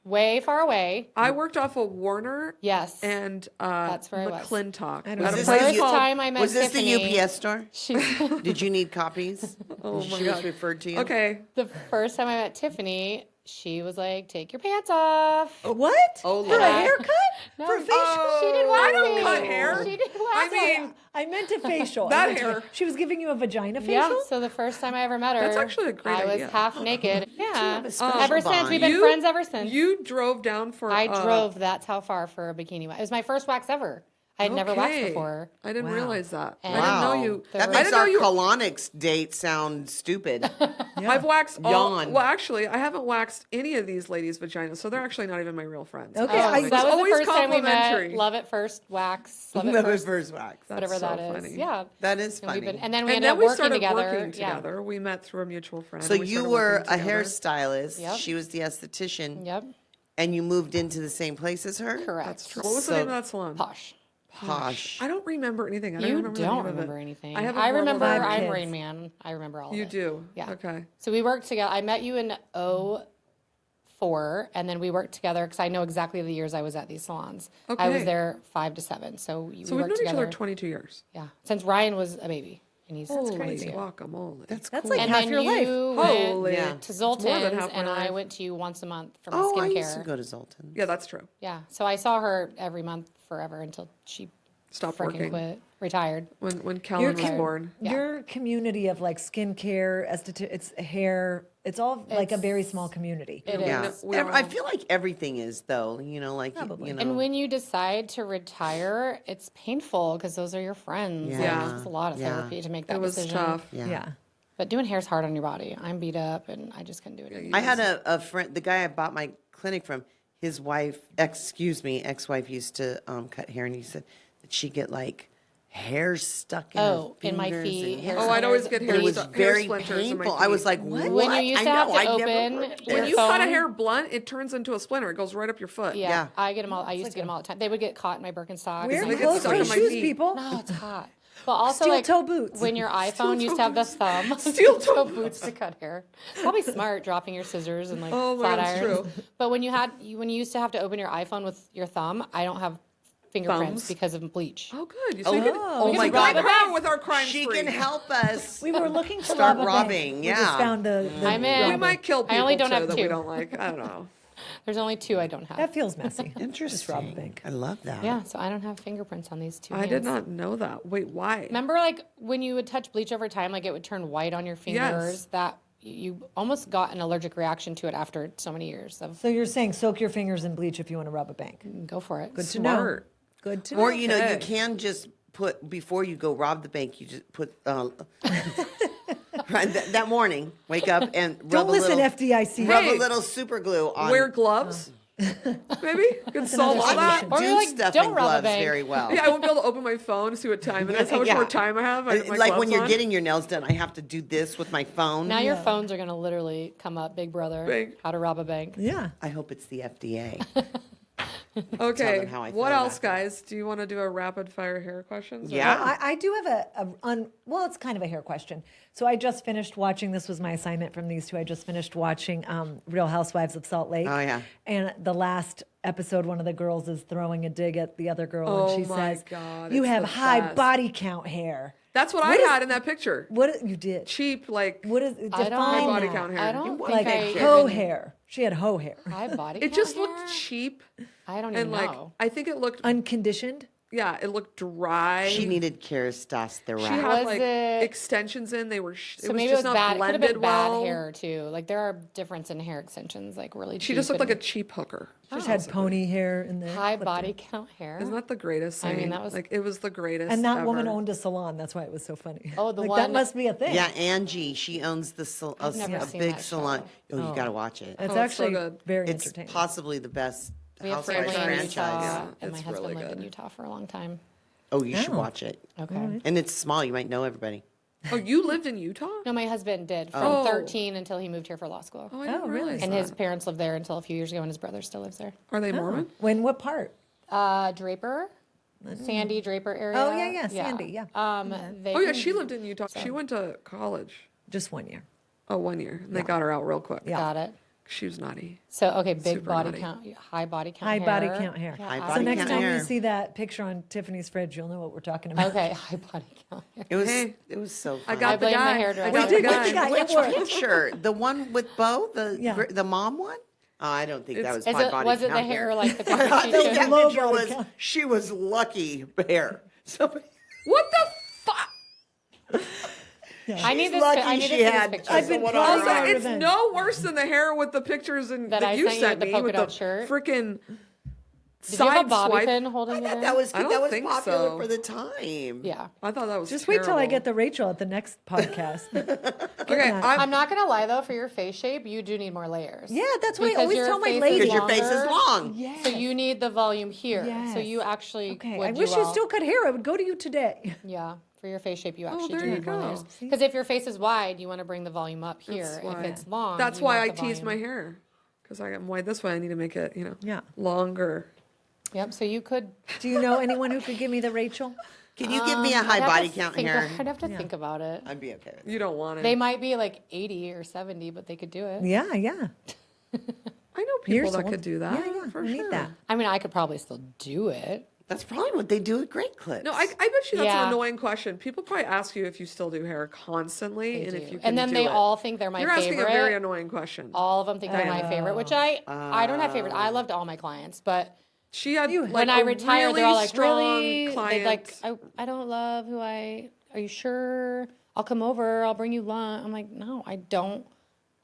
way far away. I worked off of Warner. Yes, And That's where I was. McClintock. I don't At know. a Was place this First the- called- time I met Was this Tiffany, the UPS store? She, Did you need copies? Oh my She God. was referred to you. Okay. the first time I met Tiffany, she was like, "Take your pants off." What? Oh, For a Lord. haircut? No, For facial? she did I waxing. don't cut hair. She did I waxing. mean, I meant a facial. That I meant hair. She was giving you a vagina facial? Yeah, so the first time I ever met her, That's actually a great I idea. was half naked. Yeah, a special ever since bond. we've been friends ever since. You drove down for. I drove that's how far for a bikini wax. It was my first wax ever. I had never waxed Okay. before. I didn't Wow. realize that. I And- didn't Wow. know you. That I makes didn't know our you. colonics date sound stupid. I've waxed all. Yawn. Well, actually, I haven't waxed any of these ladies' vaginas, so they're actually not even my real friends. Okay, Oh, I- so It's that was the always first time we met. complimentary. Love at first wax. Love at Never first, first wax. whatever so that is. funny. Yeah, That is and, we've funny. been, and then we And ended then up we working started together. working Yeah. together. We met through a mutual friend. So and we you started were working a together. hairstylist. Yep. She was the esthetician. Yep. And you moved into the same place as her? Correct. That's true. What was So- the name of that salon? Posh. Posh. I don't remember anything. I You remember the don't name of it. remember anything. I have a I horrible remember. memory. I'm kids. Rain Man. I remember all of You it. do. Yeah. Okay. So we worked together. I met you in 04, and then we worked together because I know exactly the years I was at these salons. I was Okay. there 5 to 7. So we So we've worked known each together. other 22 years. Yeah, since Ryan was a baby, and he's Holy crazy. guacamole. That's That's cool. like and half then your life. you went Holy. Yeah. to It's more than Zoltan's, half my and I life. went to you once a month for my Oh, I skincare. used to go to Zoltan. Yeah, that's true. Yeah, so I saw her every month forever until she Stop freaking working. quit. Retired. when Kellen was born. Your community of like skincare, it's hair, it's all like a very small community. It Yeah, is. I feel like everything is though. Like you know. And when you decide to retire, it's painful because those are your friends. Like, Yeah. it's a lot of therapy to make that It was decision. tough. Yeah. But doing hair's hard on your body. I'm beat up and I just couldn't do it anymore. I had a friend, the guy I bought my clinic from. His wife, ex-wife used to cut hair, and he said that she get like hair stuck in her in my fingers feet. and- hair Oh, I'd always get splinters, hair It was stuck- very splinters in my painful. I was feet. like, what? When you used to have to I never open heard of When this. you cut a phone- hair blunt, it turns into a splinter. It goes right up your foot. Yeah, Yeah. I get them all. I used to get them all the time. They would get caught in my Birkenstocks. Wear They get closed stuck toe in my shoes, feet. people. No, it's hot. But also, Steel like, toe boots. when your iPhone used to have the thumb, Steel toe boots to cut hair. Probably smart, dropping your scissors and like Oh, my flat God, it's irons. true. But when you used to have to open your iPhone with your thumb, I don't have fingerprints Thumbs? because of bleach. Oh, good. So you can, Oh you my can God. break her with our crime She spree. can help us. We were looking to Start rob a robbing, bank. yeah. We just found the I'm in. We might kill people I only don't too have that two. we don't like. I don't know. There's only 2 I don't have. That feels messy. Interesting. rob a bank. I love that. Yeah, so I don't have fingerprints on these 2 I hands. did not know that. Wait, why? Remember, like, when you would touch bleach over time, like, it would turn white on your fingers? Yes. That you almost got an allergic reaction to it after so many years of So you're saying soak your fingers in bleach if you want to rob a bank. go for it. Good to know. Smart. Good to know. Or you know, you Okay. can just put before you go rob the bank. You just put right, that morning. Wake up and rub Don't a listen, little, FDIC. Rub Hey. a little super glue on. Wear gloves? Maybe? Could solve all I that. can't Or do like, stuff don't in rob a gloves bank. very well. Yeah, I won't be able to open my phone to see what time it is. How much Yeah. more time I have? I have my Like when gloves you're on. getting your nails done, I have to do this with my phone. Now your phones are going to literally come up, Big Brother, Big. how to rob a bank. Yeah. I hope it's the FDA. Okay. them how I What feel else, about guys? Do you want to do a rapid fire hair questions? or- Yeah. I do have well, it's kind of a hair question. So I just finished watching, this was my assignment from these two. I just finished watching Real Housewives of Salt Lake. Oh, yeah. And the last episode, one of the girls is throwing a dig at the other girl. Oh, and she my says, God, you it's have the high best. body count hair. That's what I What is- had in that picture. What you did? Cheap, like, What is define High body that. count hair. I don't think Like I hoe even- hair. She had hoe hair. High body it just count looked hair? cheap. I don't even And like, know. I think it looked, Unconditioned. yeah, it looked dry. She needed testosterone. She had Was like it- extensions in. They were. So It was maybe just it was not bad. It could have blended been bad well. hair too. Like there are difference in hair extensions, like really. She cheap just looked like a and cheap hooker. She just had pony hair in there. high flipped body it. count hair. Isn't that the greatest I thing? mean, that was- like it was the greatest. And that woman ever. owned a salon. That's why it was so funny. Oh, the like, one- that must be a thing. Yeah, Angie. She owns a never seen big that salon. show. Oh, you got to watch it. It's Oh, it's so actually good. very It's entertaining. possibly the best We have Housewives family in franchise. Utah, Yeah, and my it's husband really lived in good. Utah for a long time. Oh, you should Oh. watch it. Okay. And it's small. You might know everybody. Oh, you lived in Utah? No, my husband did from Oh. 13 until he moved here for law school. Oh, I didn't Oh, really? realize And that. his parents lived there until a few years ago, and his brother still lives there. Are they Mormon? When what part? Draper, Sandy Draper area. Oh, yeah, Sandy, yeah. They Oh yeah, can- she lived in Utah. She went to college. Just 1 year. Oh, 1 year. And they got her out real quick. Yeah. Got it. She was naughty. So okay, big Super body naughty. count, high body count, High hair. body count hair. Yeah, High I- So body next count time hair. you see that picture on Tiffany's fridge, you'll know what we're talking about. Okay, high body count hair. It was. Hey. It was so. Fun. I got I the blame the guy. hairdresser. I got We the did get the guy. guy. Which It worked. picture? The one with Bo, Yeah. the mom one? Oh, I don't think that was Is high it, body was it the count hair like the I picture she think showed? that Low picture body was. count. She was lucky hair. Somebody. What the fuck? I need this. lucky I need to she see had- this picture. I've been What plotting else? our Also, it's revenge. no worse than the hair with the pictures and That that I you sent you sent with the me polka with dot the shirt? freaking Did you have a side bobby swipe. pin holding I it thought in? that was I don't that was think popular so. for the time. Yeah. I thought that was Just wait till I terrible. get the Rachel at the next podcast. Okay, I'm not gonna lie though, for your face shape, you do need more layers. Yeah, that's what I Because always your tell my face is ladies. Because your face is longer. long. Yes. So you need the volume here. Yes. So you actually Okay, would I do wish you well. still cut hair. I would go to you today. Yeah, for your face shape, you actually there do you need more go. layers. Because if your face is wide, you want to bring the volume up here. That's If why- it's long, That's you why I want the tease my volume. hair. Because I'm wide this way, I need to make it, Yeah. longer. Yep. So you could. Do you know anyone who could give me the Rachel? Can you give me a high I'd have body to count think- hair? I'd have to think about it. I'd be okay with it. You don't want it. They might be like 80 or 70, but they could do it. Yeah, yeah. I know people Here's that one. could do that. Yeah, yeah. For we sure. need that. I mean, I could probably still do it. That's probably what they do with great clips. No, I bet you that's Yeah. an annoying question. People probably ask you if you still do hair constantly, They and do. if you can And then do they it. all think they're my You're favorite. asking a very annoying question. All of them think they're my favorite, which I don't have favorites. I loved all my clients, but She had like when I a retired, really they're all like, strong really? client. They're like, I don't love who are you sure? I'll come over. I'll bring you lunch. I'm like, no, I don't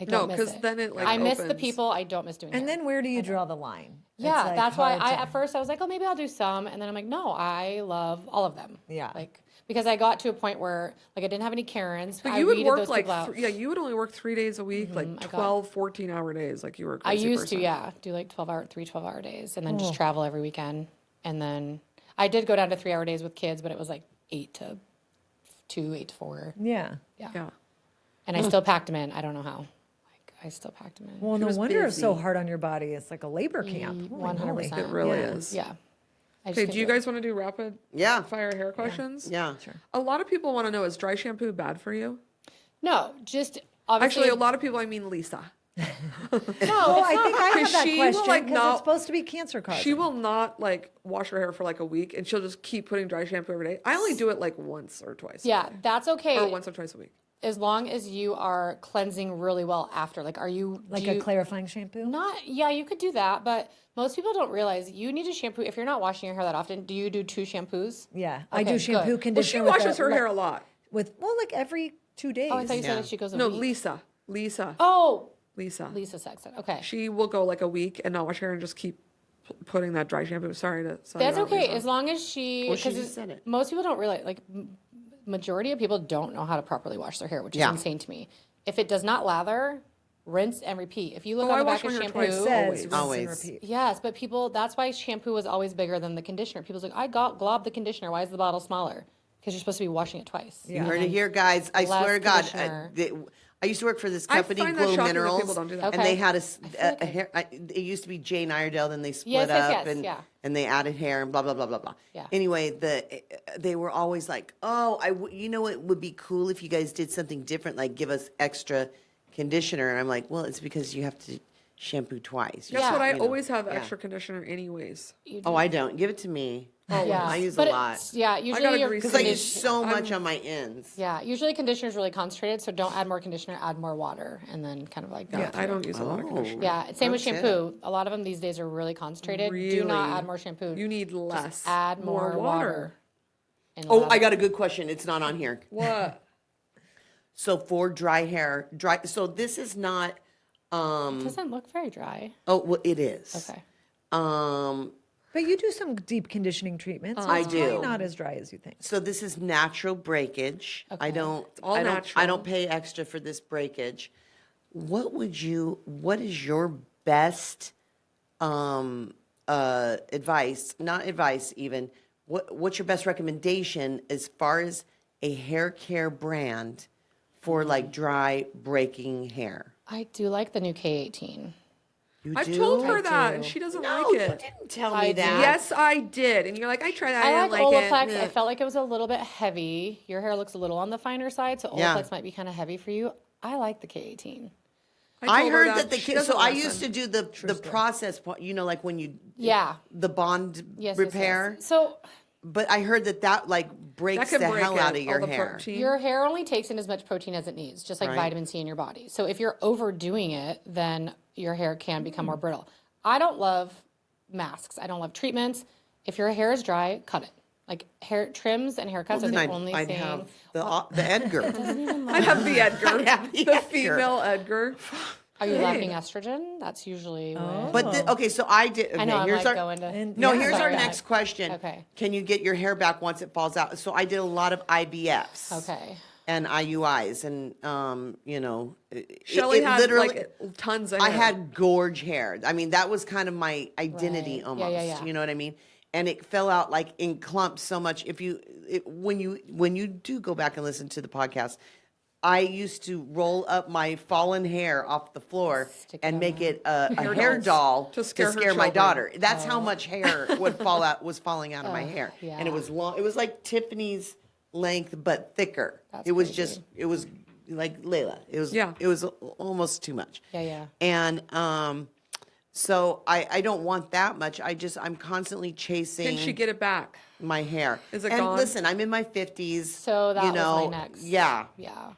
No, miss because it. then it like I miss the opens. people. I don't miss doing And hair. then where do you draw the line? Yeah, It's, like, that's why hard to- at first I was like, oh, maybe I'll do some. And then I'm like, no, I love all of them. Yeah. Like, because I got to a point where like I didn't have any Karens. But I you would weeded work those like, people out. you would only work 3 days a week, like 12, 14-hour days. Like you were a I crazy used person. to, yeah, do like 12-hour days and then just travel every weekend. And then I did go down to 3-hour days with kids, but it was like 8 to 2, 8 to 4. Yeah. Yeah. And I still packed them in. I don't know how. Like I still packed them in. Well, no was wonder it's so busy. hard on your body. It's like a labor camp. Holy moly. 100%. It really Yeah. is. Yeah. I just Okay, couldn't do you it. guys want to do rapid Yeah. fire hair questions? Yeah. A lot of people want to know, is dry shampoo bad for you? No, just obviously. Actually, a lot of people, I mean Lisa. No, Well, it's I not. think I have Because that she will, question like, because not- it's supposed to be cancer causing. She will not like wash her hair for like a week and she'll just keep putting dry shampoo every day. I only do it like once or twice. Yeah, that's okay. Or once or twice a week. As long as you are cleansing really well after. Like, are you Like do a you- clarifying shampoo? Not, yeah, you could do that, but most people don't realize you need to shampoo. If you're not washing your hair that often, do you do 2 shampoos? Yeah. I Okay, do shampoo, good. Well, she conditioner. washes her hair a lot. with like every 2 days. Oh, I thought you said Yeah. that she goes a No, week. Lisa. Oh, Lisa. Lisa Sexton. Okay. She will go like a week and not wash her hair and just keep putting that dry shampoo. Sorry to. That's okay, as long as she. Well, she 'cause just said it. Most people don't realize, like, majority of people don't know how to properly wash their hair, which is Yeah. insane to me. If it does not lather, rinse and repeat. If you look Oh, on I the wash back of my hair shampoo, twice. It says Always. rinse Always. and repeat. yes, but people. That's why shampoo was always bigger than the conditioner. People's like, I got glob the conditioner. Why is the bottle smaller? Because you're supposed to be washing it twice. You heard it here, guys. I less swear to God. conditioner. I used to work for this I company, find that Glow shocking that Minerals, people don't do that. and they Okay. had like a hair. It used to be Jane Iredale, then they split Yes, yes, up, yes, and yeah. and they added hair and blah blah blah blah blah. Yeah. Anyway, they were always like, oh, you know, it would be cool if you guys did something different, like give us extra conditioner. And I'm like, well, it's because you have to shampoo twice. That's Yeah. what I You know, always have yeah. extra conditioner anyways. Oh, I don't. Give it to me. Yeah. I use But a lot. yeah, gotta usually your grease Because I Condi- use so much on my ends. yeah, usually conditioner is really concentrated, so don't add more conditioner, add more water, and then kind of like Yeah, that. I don't use a lot of conditioner. Yeah, same with That's it. shampoo. A lot of them these days are really concentrated. Do not Really? add more shampoo. You need less. add more water. and Oh, lather. I got a good question. It's not on here. What? So for dry hair, so this is not. It doesn't look very dry. Oh, well, it is. Okay. But you do some deep conditioning treatments. So I it's probably do. not as dry as you think. So this is natural breakage. I don't. all I don't. I natural. don't pay extra for this breakage. What is your best advice? Not advice, even. What's your best recommendation as far as a hair care brand for like dry breaking hair? I do like the new K18. You I've do? told her that, do. and she doesn't No, like you it. didn't tell I me do. that. Yes, I did. And you're like, I tried that. I I like didn't like Olaplex. it. I felt like it was a little bit heavy. Your hair looks a little on the finer side, so Yeah. Olaplex might be kind of heavy for you. I like the K18. I told her heard that the she kids. So doesn't I listen. used to do the process. You know, like when you Yeah. the bond Yes. repair. Yes. So But I heard that like That breaks can the break hell it, out of all your the hair. protein. your hair only takes in as much protein as it needs, just like Right. vitamin C in your body. So if you're overdoing it, then your hair can become more brittle. I don't love masks. I don't love treatments. If your hair is dry, cut it. Like hair trims and haircuts Well, are then the only I'd thing. have the Edgar. I have the Edgar. have the the Edgar. female Edgar. Are you lacking estrogen? That's usually when. But okay, so I did. Okay, I know I'm here's like our, going to. No, Yeah, here's our sorry. next question. Okay. Can you get your hair back once it falls out? So I did a lot of IVFs. Okay. And IUIs, and you know, Shelly it had literally. like tons of I hair. had gorge hair. I mean, that was kind of my identity Right. Yeah, almost. yeah. You know what I mean? And it fell out like in clumps so much. When you do go back and listen to the podcast, I used to roll up my fallen hair off the floor Stick it and on make there. it a Hair hair dolls. doll To scare her my children. daughter. That's how much hair would was falling out of my hair, yeah. and it was long. It was like Tiffany's length, but thicker. That's it was crazy. just. It was like Layla. It was. Yeah. It was almost too much. Yeah, yeah. And so I don't want that much. I'm constantly chasing Can she get it back? my hair. Is it and gone? listen, I'm in my 50s. So that you know, was my next. Yeah. Yeah.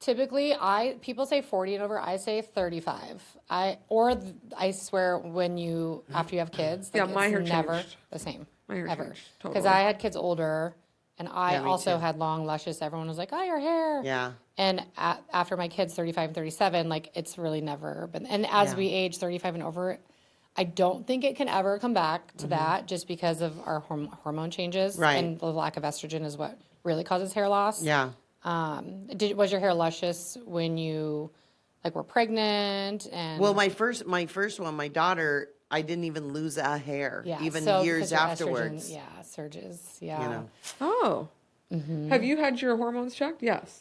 Typically, people say 40 and over. I say 35. I swear after you have kids, like, my hair it's never changed. the same. My hair ever. changed, Because totally. I had kids older, and I me also too. had long, luscious. Everyone was like, "Oh, your hair." Yeah. And after my kids, 35 and 37, like, it's really never been. And as we age 35 and over, I don't think it can ever come back to that, just because of our hormone changes. Right. And the lack of estrogen is what really causes hair loss. Yeah. Was your hair luscious when you were pregnant? And Well, my first one, my daughter, I didn't even lose a hair, even so years because your afterwards. estrogen, surges. Yeah. You know. Oh. Have you had your hormones checked? Yes.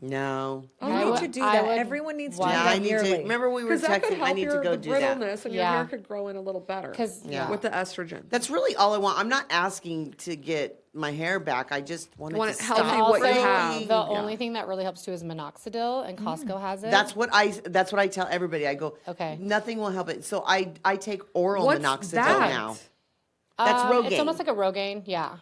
No. You need to do that. Everyone needs to do Yeah, I that need yearly. to. Remember we were Because that could texting. I help need to go the do that. brittleness, and your Yeah. hair could grow in a little better. 'Cause, yeah. With the estrogen. That's really all I want. I'm not asking to get my hair back. I just want Want it to it healthy, stop what you breaking. have. The only thing that really helps too is minoxidil, and Costco has it. That's what I tell everybody. I go, Okay. nothing will help it. So I take oral What's minoxidil that? now. That's Rogaine. It's almost like a Rogaine, yeah.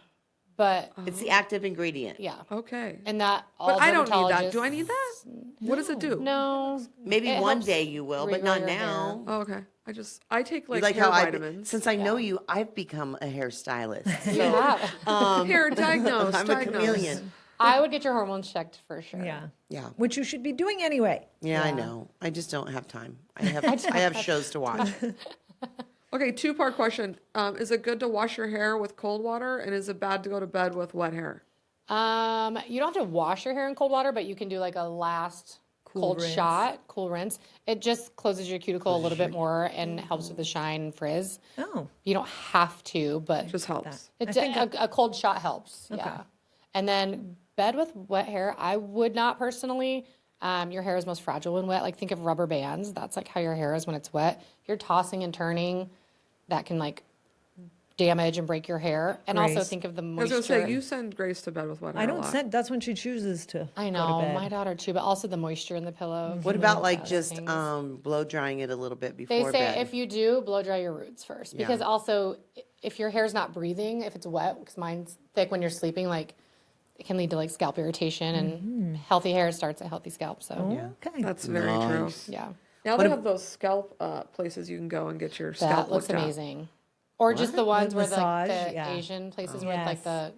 But It's the active ingredient. yeah, Okay. and that But I don't need that. dermatologists- Do I need that? What does it do? No. Maybe It one helps day you will, but regrow not your now. Oh, okay. I take You like, hair how vitamins. since I know you, I've become a hairstylist. You have. Hair diagnosed. I'm a diagnosed. chameleon. I would get your hormones checked for sure. Yeah. Yeah. Which you should be doing anyway. Yeah, I know. I just don't have time. I have shows to watch. Okay, two-part question. Is it good to wash your hair with cold water, and is it bad to go to bed with wet hair? You don't have to wash your hair in cold water, but you can do like a last cold rinse. shot, cool rinse. It just closes your cuticle a little bit more and helps with the shine and frizz. Oh. You don't have to, but Just helps. a cold shot helps. Yeah. And then bed with wet hair, I would not personally. Your hair is most fragile when wet. Like, think of rubber bands. That's like how your hair is when it's wet. If you're tossing and turning, that can like damage and break your hair. And also Grace. think of the I was moisture. going to say, you send Grace to bed with wet hair I a don't lot. send. That's when she chooses to. I go know, to bed. my daughter too, but also the moisture in the pillow. What can about lead to like other just things. blow drying it a little bit They before say bed? if you do, blow dry your roots first. Because Yeah. also, if your hair's not breathing, if it's wet, because mine's thick when you're sleeping, like, it can lead to like scalp irritation, and healthy hair starts a healthy scalp. So, Okay. That's very true. Nice. yeah, Now they have those scalp places you can go and get your scalp that looks looked at. amazing. Or just the ones where massage, the yeah. Asian places where like Yes.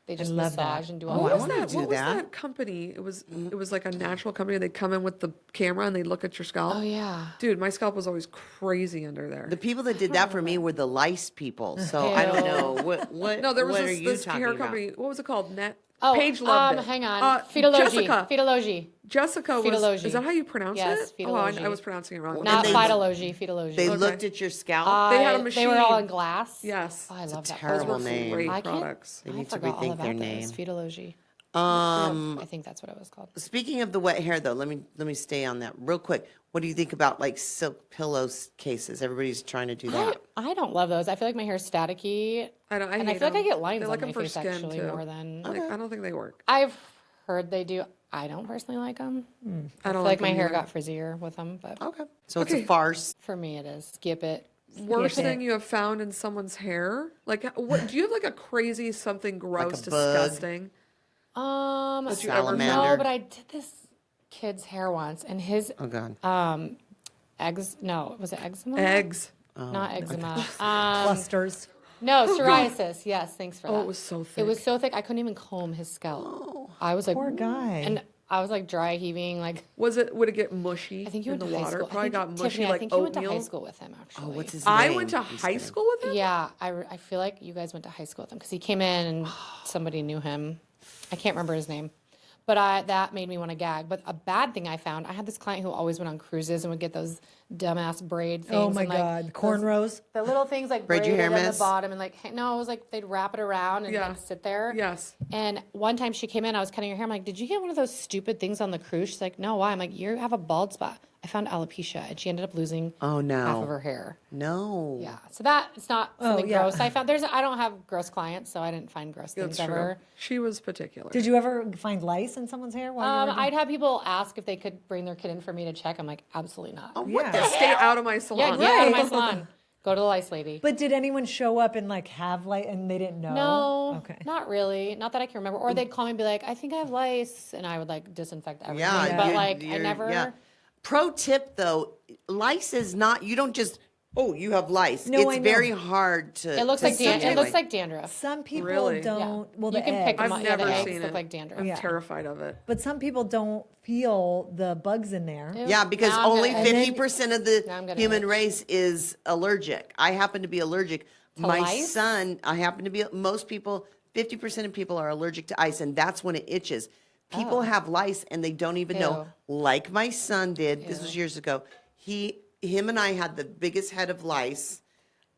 they just love that. massage and do all What I was wanna that? do What was that. that company? It was like a natural company. They'd come in with the camera and they'd look at your scalp. Oh yeah. Dude, my scalp was always crazy under there. The people that did that for me were the lice people. So I don't know what. No, there was what are this, you this talking hair about? company. What was it called? Oh, Paige loved it. hang on. Jessica. Fetology. Jessica was. Fetology. Is that how you pronounce Yes, it? Oh, I fetology. was pronouncing it wrong. Not they- phytology. Fetology. They looked at your scalp. They had a They were all machine. in glass. Yes. Oh, I love that. terrible Those were name. great I can't- products. They I need to forgot all rethink about their those. name. Fetology. Um, I think that's what it was called. Speaking of the wet hair, though, let me stay on that real quick. What do you think about like silk pillows cases? Everybody's trying to do that. I don't love those. I feel like my hair's staticky. I and I hate feel like I them. get lines They on like my them for face skin actually too. more than Like, I don't think they work. I've heard they do. I don't personally like them. I I don't feel like my them hair either. got frizzier with them, but Okay, so it's a farce. for me it is. Skip it. Worst thing you have found in someone's hair? Like, what do you have? Like a crazy something gross, bug? disgusting? That you ever Salamander. No, but I did this kid's hair once, and his Oh God. no, was it eczema? Eggs. Not eczema. Clusters. No, psoriasis. Yes, thanks for that. Oh, it was so thick. It was so thick I couldn't even comb his scalp. I was like, Poor guy. and I was like dry heaving. Like, Would it get mushy I think you in went the to high water? school. It probably I got think, mushy Tiffany, I like think you went to oatmeal. high school with him actually. Oh, what's his name? I went to I'm just high kidding. school with him? Yeah, I feel like you guys went to high school with him because he came in and somebody knew him. I can't remember his name. But that made me want to gag. But a bad thing I found, I had this client who always went on cruises and would get those dumbass braid things. Oh my and, like, God. Cornrows. The little things like Braid your braided hair, at miss? the bottom and like, no, it was like they'd wrap it around and Yeah. like sit there. Yes. And one time she came in, I was cutting her hair. I'm like, did you get one of those stupid things on the cruise? She's like, no, why? I'm like, you have a bald spot. I found alopecia, and she ended up losing Oh no. half of her hair. No. Yeah, so that it's not something yeah. gross. I don't have gross clients, so I didn't find gross things That's true. ever. She was particular. Did you ever find lice in someone's hair while you were I'd have people ask if they could bring their kid in for me to check. I'm like, absolutely not. Oh, what Yeah. the Stay out of my Yeah, salon. get out of my Right. salon. Go to the lice lady. But did anyone show up and like have lice and they didn't know? No, Okay. not really. Not that I can remember. Or they'd call me and be like, I think I have lice. And I would like disinfect everything. Yeah, But you- like, I you're- never. yeah. Pro tip though, lice is not. You don't just. Oh, you have lice. No, it's I know. very hard to. It looks to like see it looks anyway. like dandruff. Some people Really? don't. Well, You the can egg. pick them I've up. Yeah, the never eggs seen look it. like dandruff. I'm Yeah. terrified of it. But some people don't feel the bugs in there. Ew. Yeah, because Now I'm only gonna- 50% of Now I'm the gonna human itch. race is allergic. I happen to be allergic. My lice? son, I happen to be, most people, 50% of people are allergic to ice, and that's when it itches. People have lice and they don't even know, like my son did. This was years ago. Him and I had the biggest head of lice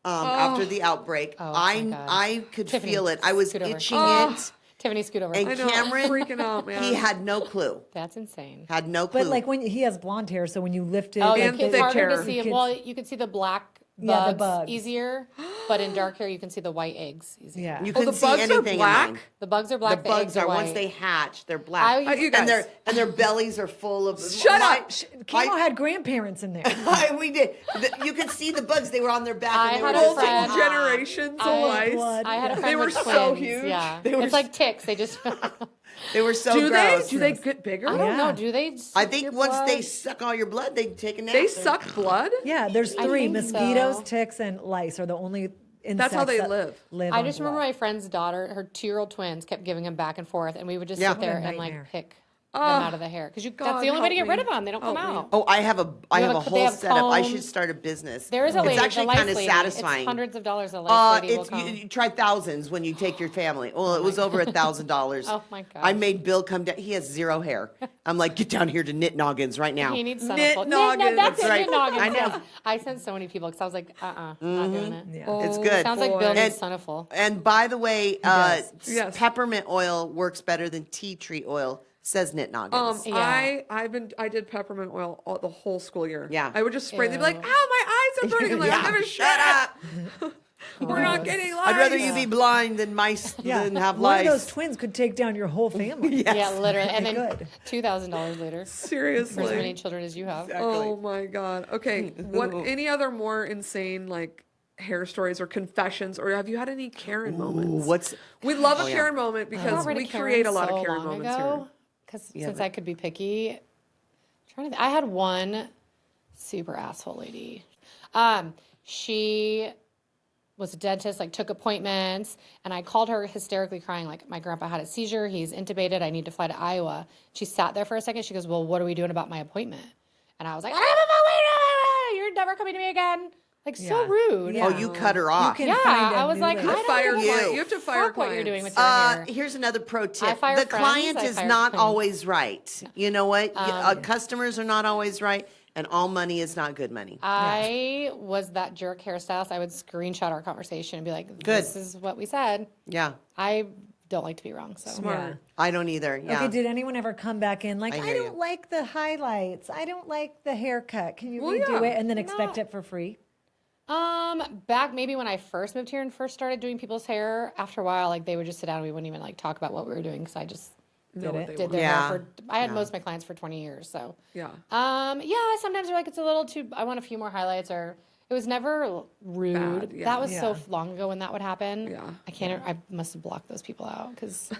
after the outbreak. my God. I could Tiffany, feel it. I was scoot over. itching it. Tiffany, scoot over. And I know, I'm Cameron, freaking out, man. he had no clue. That's insane. Had no clue. But like when he has blonde hair, so when you lift it, Oh, And it's thick harder hair. to see. You can- Well, you can see the black Yeah, the bugs, bugs. easier, but in dark hair you can see the white eggs easier. yeah. You Oh, couldn't the see bugs are anything in black? mine. The bugs are The black. bugs eggs are white. once they hatch, they're black. you guys- and their bellies are full of. Shut up. Camo had grandparents in there. We did. You could see the bugs. They were on their back. I and they had were a just like, friend- Multiple generations of I- lice. blood. I had a friend They were with so twins. huge. Yeah, They were it's like ticks. They just. They were so Do gross. they get bigger? I don't Yeah. know. Do they? I suck think your once blood? they suck all your blood, they take a nap. They suck blood? Yeah, there's I three: think mosquitoes, so. ticks, and lice are the only insects. That's how they that live. live I on just remember blood. my friend's daughter, her 2-year-old twins, kept giving them back and forth, and we would just Yeah. sit there What a and like nightmare. pick them out of the hair because that's God, the only way to help get rid me. of them. They don't come Help me. out. Oh, I have a have whole they have setup. I combs. should start a business. There is a lady, It's actually the lice kind of lady. satisfying. It's hundreds of dollars. The lice lady will It's come. you try thousands when you take your family. Well, it was over $1,000. Oh, my gosh. I made Bill come down. He has zero hair. I'm like, get down here to Knit Noggins right now. He needs Knit Suniful. noggins. That's That's it, right. knit noggins. I know. Yes. I sent so many people because I was like, not doing it. Yeah. Oh, It's good. Sounds like boy. Bill And- needs Suniful. And by the way, does. Yes. peppermint oil works better than tea tree oil, says Knit Noggins. Yeah. I did peppermint oil the whole school year. Yeah. I would just spray. They'd be like, Ew. "Ow, my eyes are burning!" I'm like, Yeah, "I'm gonna shut up. We're not getting lice." I'd rather you be blind than mice Yeah, than have one lice. of those twins could take down your whole family. Yeah, literally. And then Good. $2,000 later for as many Seriously. children as you have. Oh my god. Okay. What? Any other more insane like hair stories or confessions, or have you had any Karen moments? What's We love a Oh, yeah. Karen moment I because got rid we of Karen create a lot so of Karen long moments ago, here. Because since I could be picky, I had one super asshole lady. She was a dentist, like took appointments, and I called her hysterically crying, like, my grandpa had a seizure, he's intubated, I need to fly to Iowa. She sat there for a second, she goes, well, what are we doing about my appointment? And I was like, I don't have an appointment, you're never coming to me again. Like, so Yeah. rude. Yeah. Oh, you cut her off. can Yeah, find a I was new like, way. I don't Fire give a client. you. You have to fire fuck what you're doing clients. with your hair. Here's another pro tip. fire The friends, client I is fire not queens. always right. You know what? Customers are not always right, and all money is not good money. I was that jerk hairstylist. I would screenshot our conversation and be like, this is what we said. Yeah, I don't like to be wrong. So Smart. I don't either. Yeah. Okay, did anyone ever come back in like, I I, hear don't you. like the highlights, I don't like the haircut, can you Well, redo yeah. it, and then expect it for free? back maybe when I first moved here and first started doing people's hair, after a while, like they would just sit down and we wouldn't even like talk about what we were doing because I just Know what it? they did want. their Yeah. hair for, I had most of my clients for 20 years. So, Yeah. yeah, sometimes they're like, it's a little too, I want a few more highlights, or it was never rude. Bad, yeah. That was so Yeah. long ago when that would happen. Yeah. I can't, I must have blocked those people out because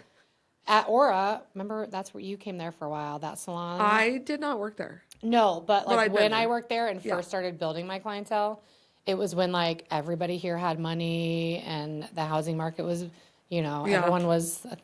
at Aura, remember that's where you came there for a while, that salon? I did not work there. No, but like I've been when I there. worked there and Yeah. first started building my clientele, it was when like everybody here had money and the housing market was, you know, Yeah. everyone was a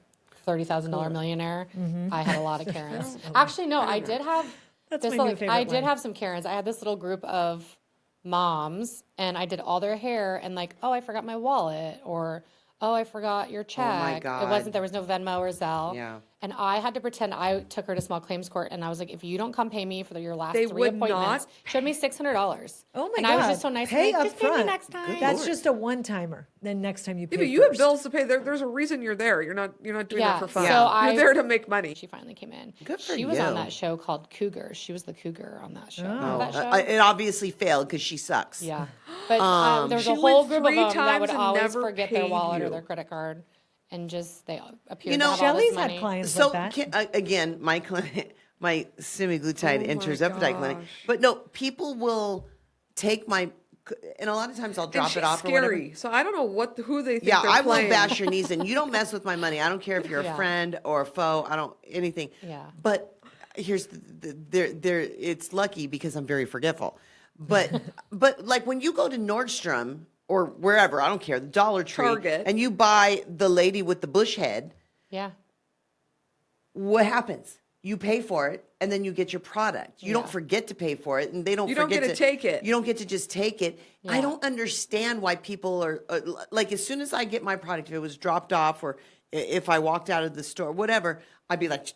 $30,000 millionaire. I had a lot of Karens. Actually, no, I did have. That's this, my new like, favorite I did one. have some Karens. I had this little group of moms, and I did all their hair, and like, oh, I forgot my wallet, or oh, I forgot your check. It God. wasn't. There was no Venmo or Zelle. Yeah. And I had to pretend I took her to small claims court, and I was like, if you don't come pay me for your last They 3 would appointments, not? showed me $600. Oh my and god! I was just so nice. Pay like, up just pay me front. next time. That's just a one-timer. Then next time you pay. Yeah, but you have first. bills to pay. There's a reason you're there. You're not doing Yeah, that for fun. so I- You're there to make money. She finally came in. Good for she was on you. that show called Cougar. She was the cougar on that show. Oh. Remember that show? It obviously failed because she sucks. Yeah. But there was She a whole went group of 3 them that would times and always never forget their paid wallet or you. their credit card and just they appeared You know, to have all this Shelly's money. had clients So like that. again, my client, my semaglutide Oh my interzepatide clinic. gosh. But no, people will take my and a lot of times I'll And drop she's it off or whatever. scary. So I don't know who they think Yeah, they're I playing. will bash your knees, and you don't mess with my money. I don't care if you're a Yeah. friend or a foe. I don't anything. Yeah. But here's there. It's lucky because I'm very forgetful. But like when you go to Nordstrom or wherever, I don't care, the Dollar Tree, Target. and you buy the lady with the bush head, Yeah. what happens? You pay for it, and then you get your product. You don't Yeah. forget to pay for it, and they don't. You don't forget get to take it. You don't get to just take it. I Yeah. don't understand why people are like. As soon as I get my product, if it was dropped off, or if I walked out of the store, whatever, I'd be like,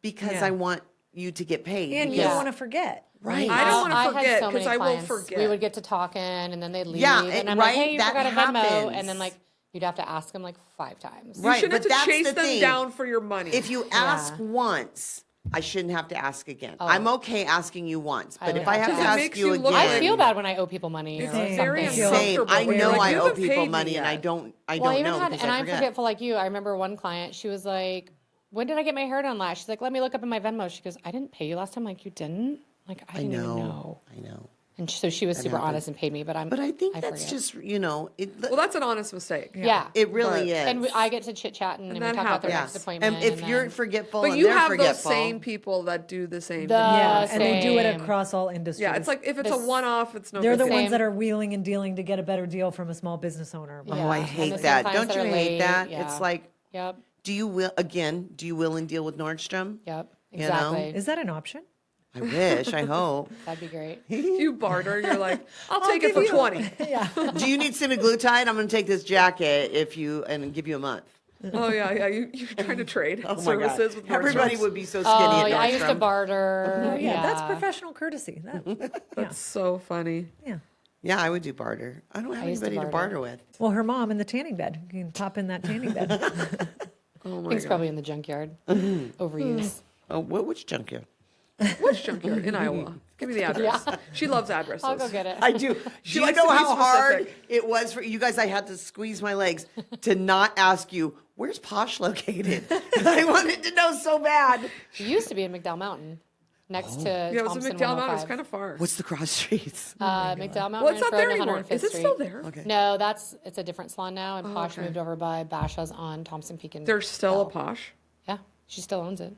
because Yeah. I want you to get paid. And you Yeah. don't want to forget. Right. I don't Well, want to had forget so many because I will clients, forget. We would get to talking and then they'd leave. Yeah, and I'm right, like, hey, you that forgot a Venmo. happens. And then like you'd have to ask them like 5 times. You Right, shouldn't but have to that's chase the them thing. down for your money. If you ask once, I shouldn't have to ask again. Oh. I'm okay asking you once, but would if I have have to to ask. ask Makes you you again, look I feel bad when I owe people money It's or very something. Same. I uncomfortable. know Like, I you owe haven't people paid money, me and I yet. don't. I Well, I don't even know had, because and I I'm forget. forgetful like you. I remember one client, she was like, when did I get my hair done last? She's like, let me look up in my Venmo. She goes, I didn't pay you last time. Like, you didn't? Like, I didn't even know. I know. And so she was super happens. honest and paid me, but But I think that's forget. just well, that's an honest mistake. Yeah. it really But- is. And I get to chit chat and we that talk about their happens. next appointment. And if you're then forgetful, But and you they're have forgetful, those same people that do the same The thing. Yeah, and they do it same. across all industries. Yeah, it's like if it's a This- one-off, it's no they're big the deal. ones Same. that are wheeling and dealing to get a better deal from a small business owner. Oh, Yeah, I and hate the same that. clients Don't you that are hate late, that? yeah. It's like, Yep. do you will and deal with Nordstrom? Yep. You know? Exactly. Is that an option? I wish. I hope. That'd be great. If you barter, you're like, I'll take it for 20. Yeah. Do you need semaglutide? I'm going to take this jacket and give you a month. Oh, yeah. You're trying to trade Oh my services God. with Everybody Nordstrom's. would be so skinny Oh, at yeah, I used to Nordstrom. Yeah, barter. Yeah, that's professional courtesy. That's so funny. Yeah. Yeah, I would do barter. I don't have I used to anybody to barter. barter with. Well, her mom in the tanning bed. You can pop in that tanning bed. Oh, my Things God. probably in the junkyard. Overuse. Oh, which junkyard? Which junkyard? In Iowa. Give me the address. She loves addresses. I'll go get it. I do. Do you likes know to be how hard specific. it was for you guys? I had to squeeze my legs to not ask you, where's Posh located? I wanted to know so bad. It used to be in McDowell Mountain, next to Yeah, it was Thompson in McDowell Mountain. 105. It's kind of far. What's the cross streets? McDowell Mountain Well, it's Ranch not there Road and anymore. 105th Is it Street. still there? Okay. No, it's a different salon now, and Posh okay. moved over by Basha's on Thompson Peak. And There's still a Bell. Posh? Yeah, she still owns it.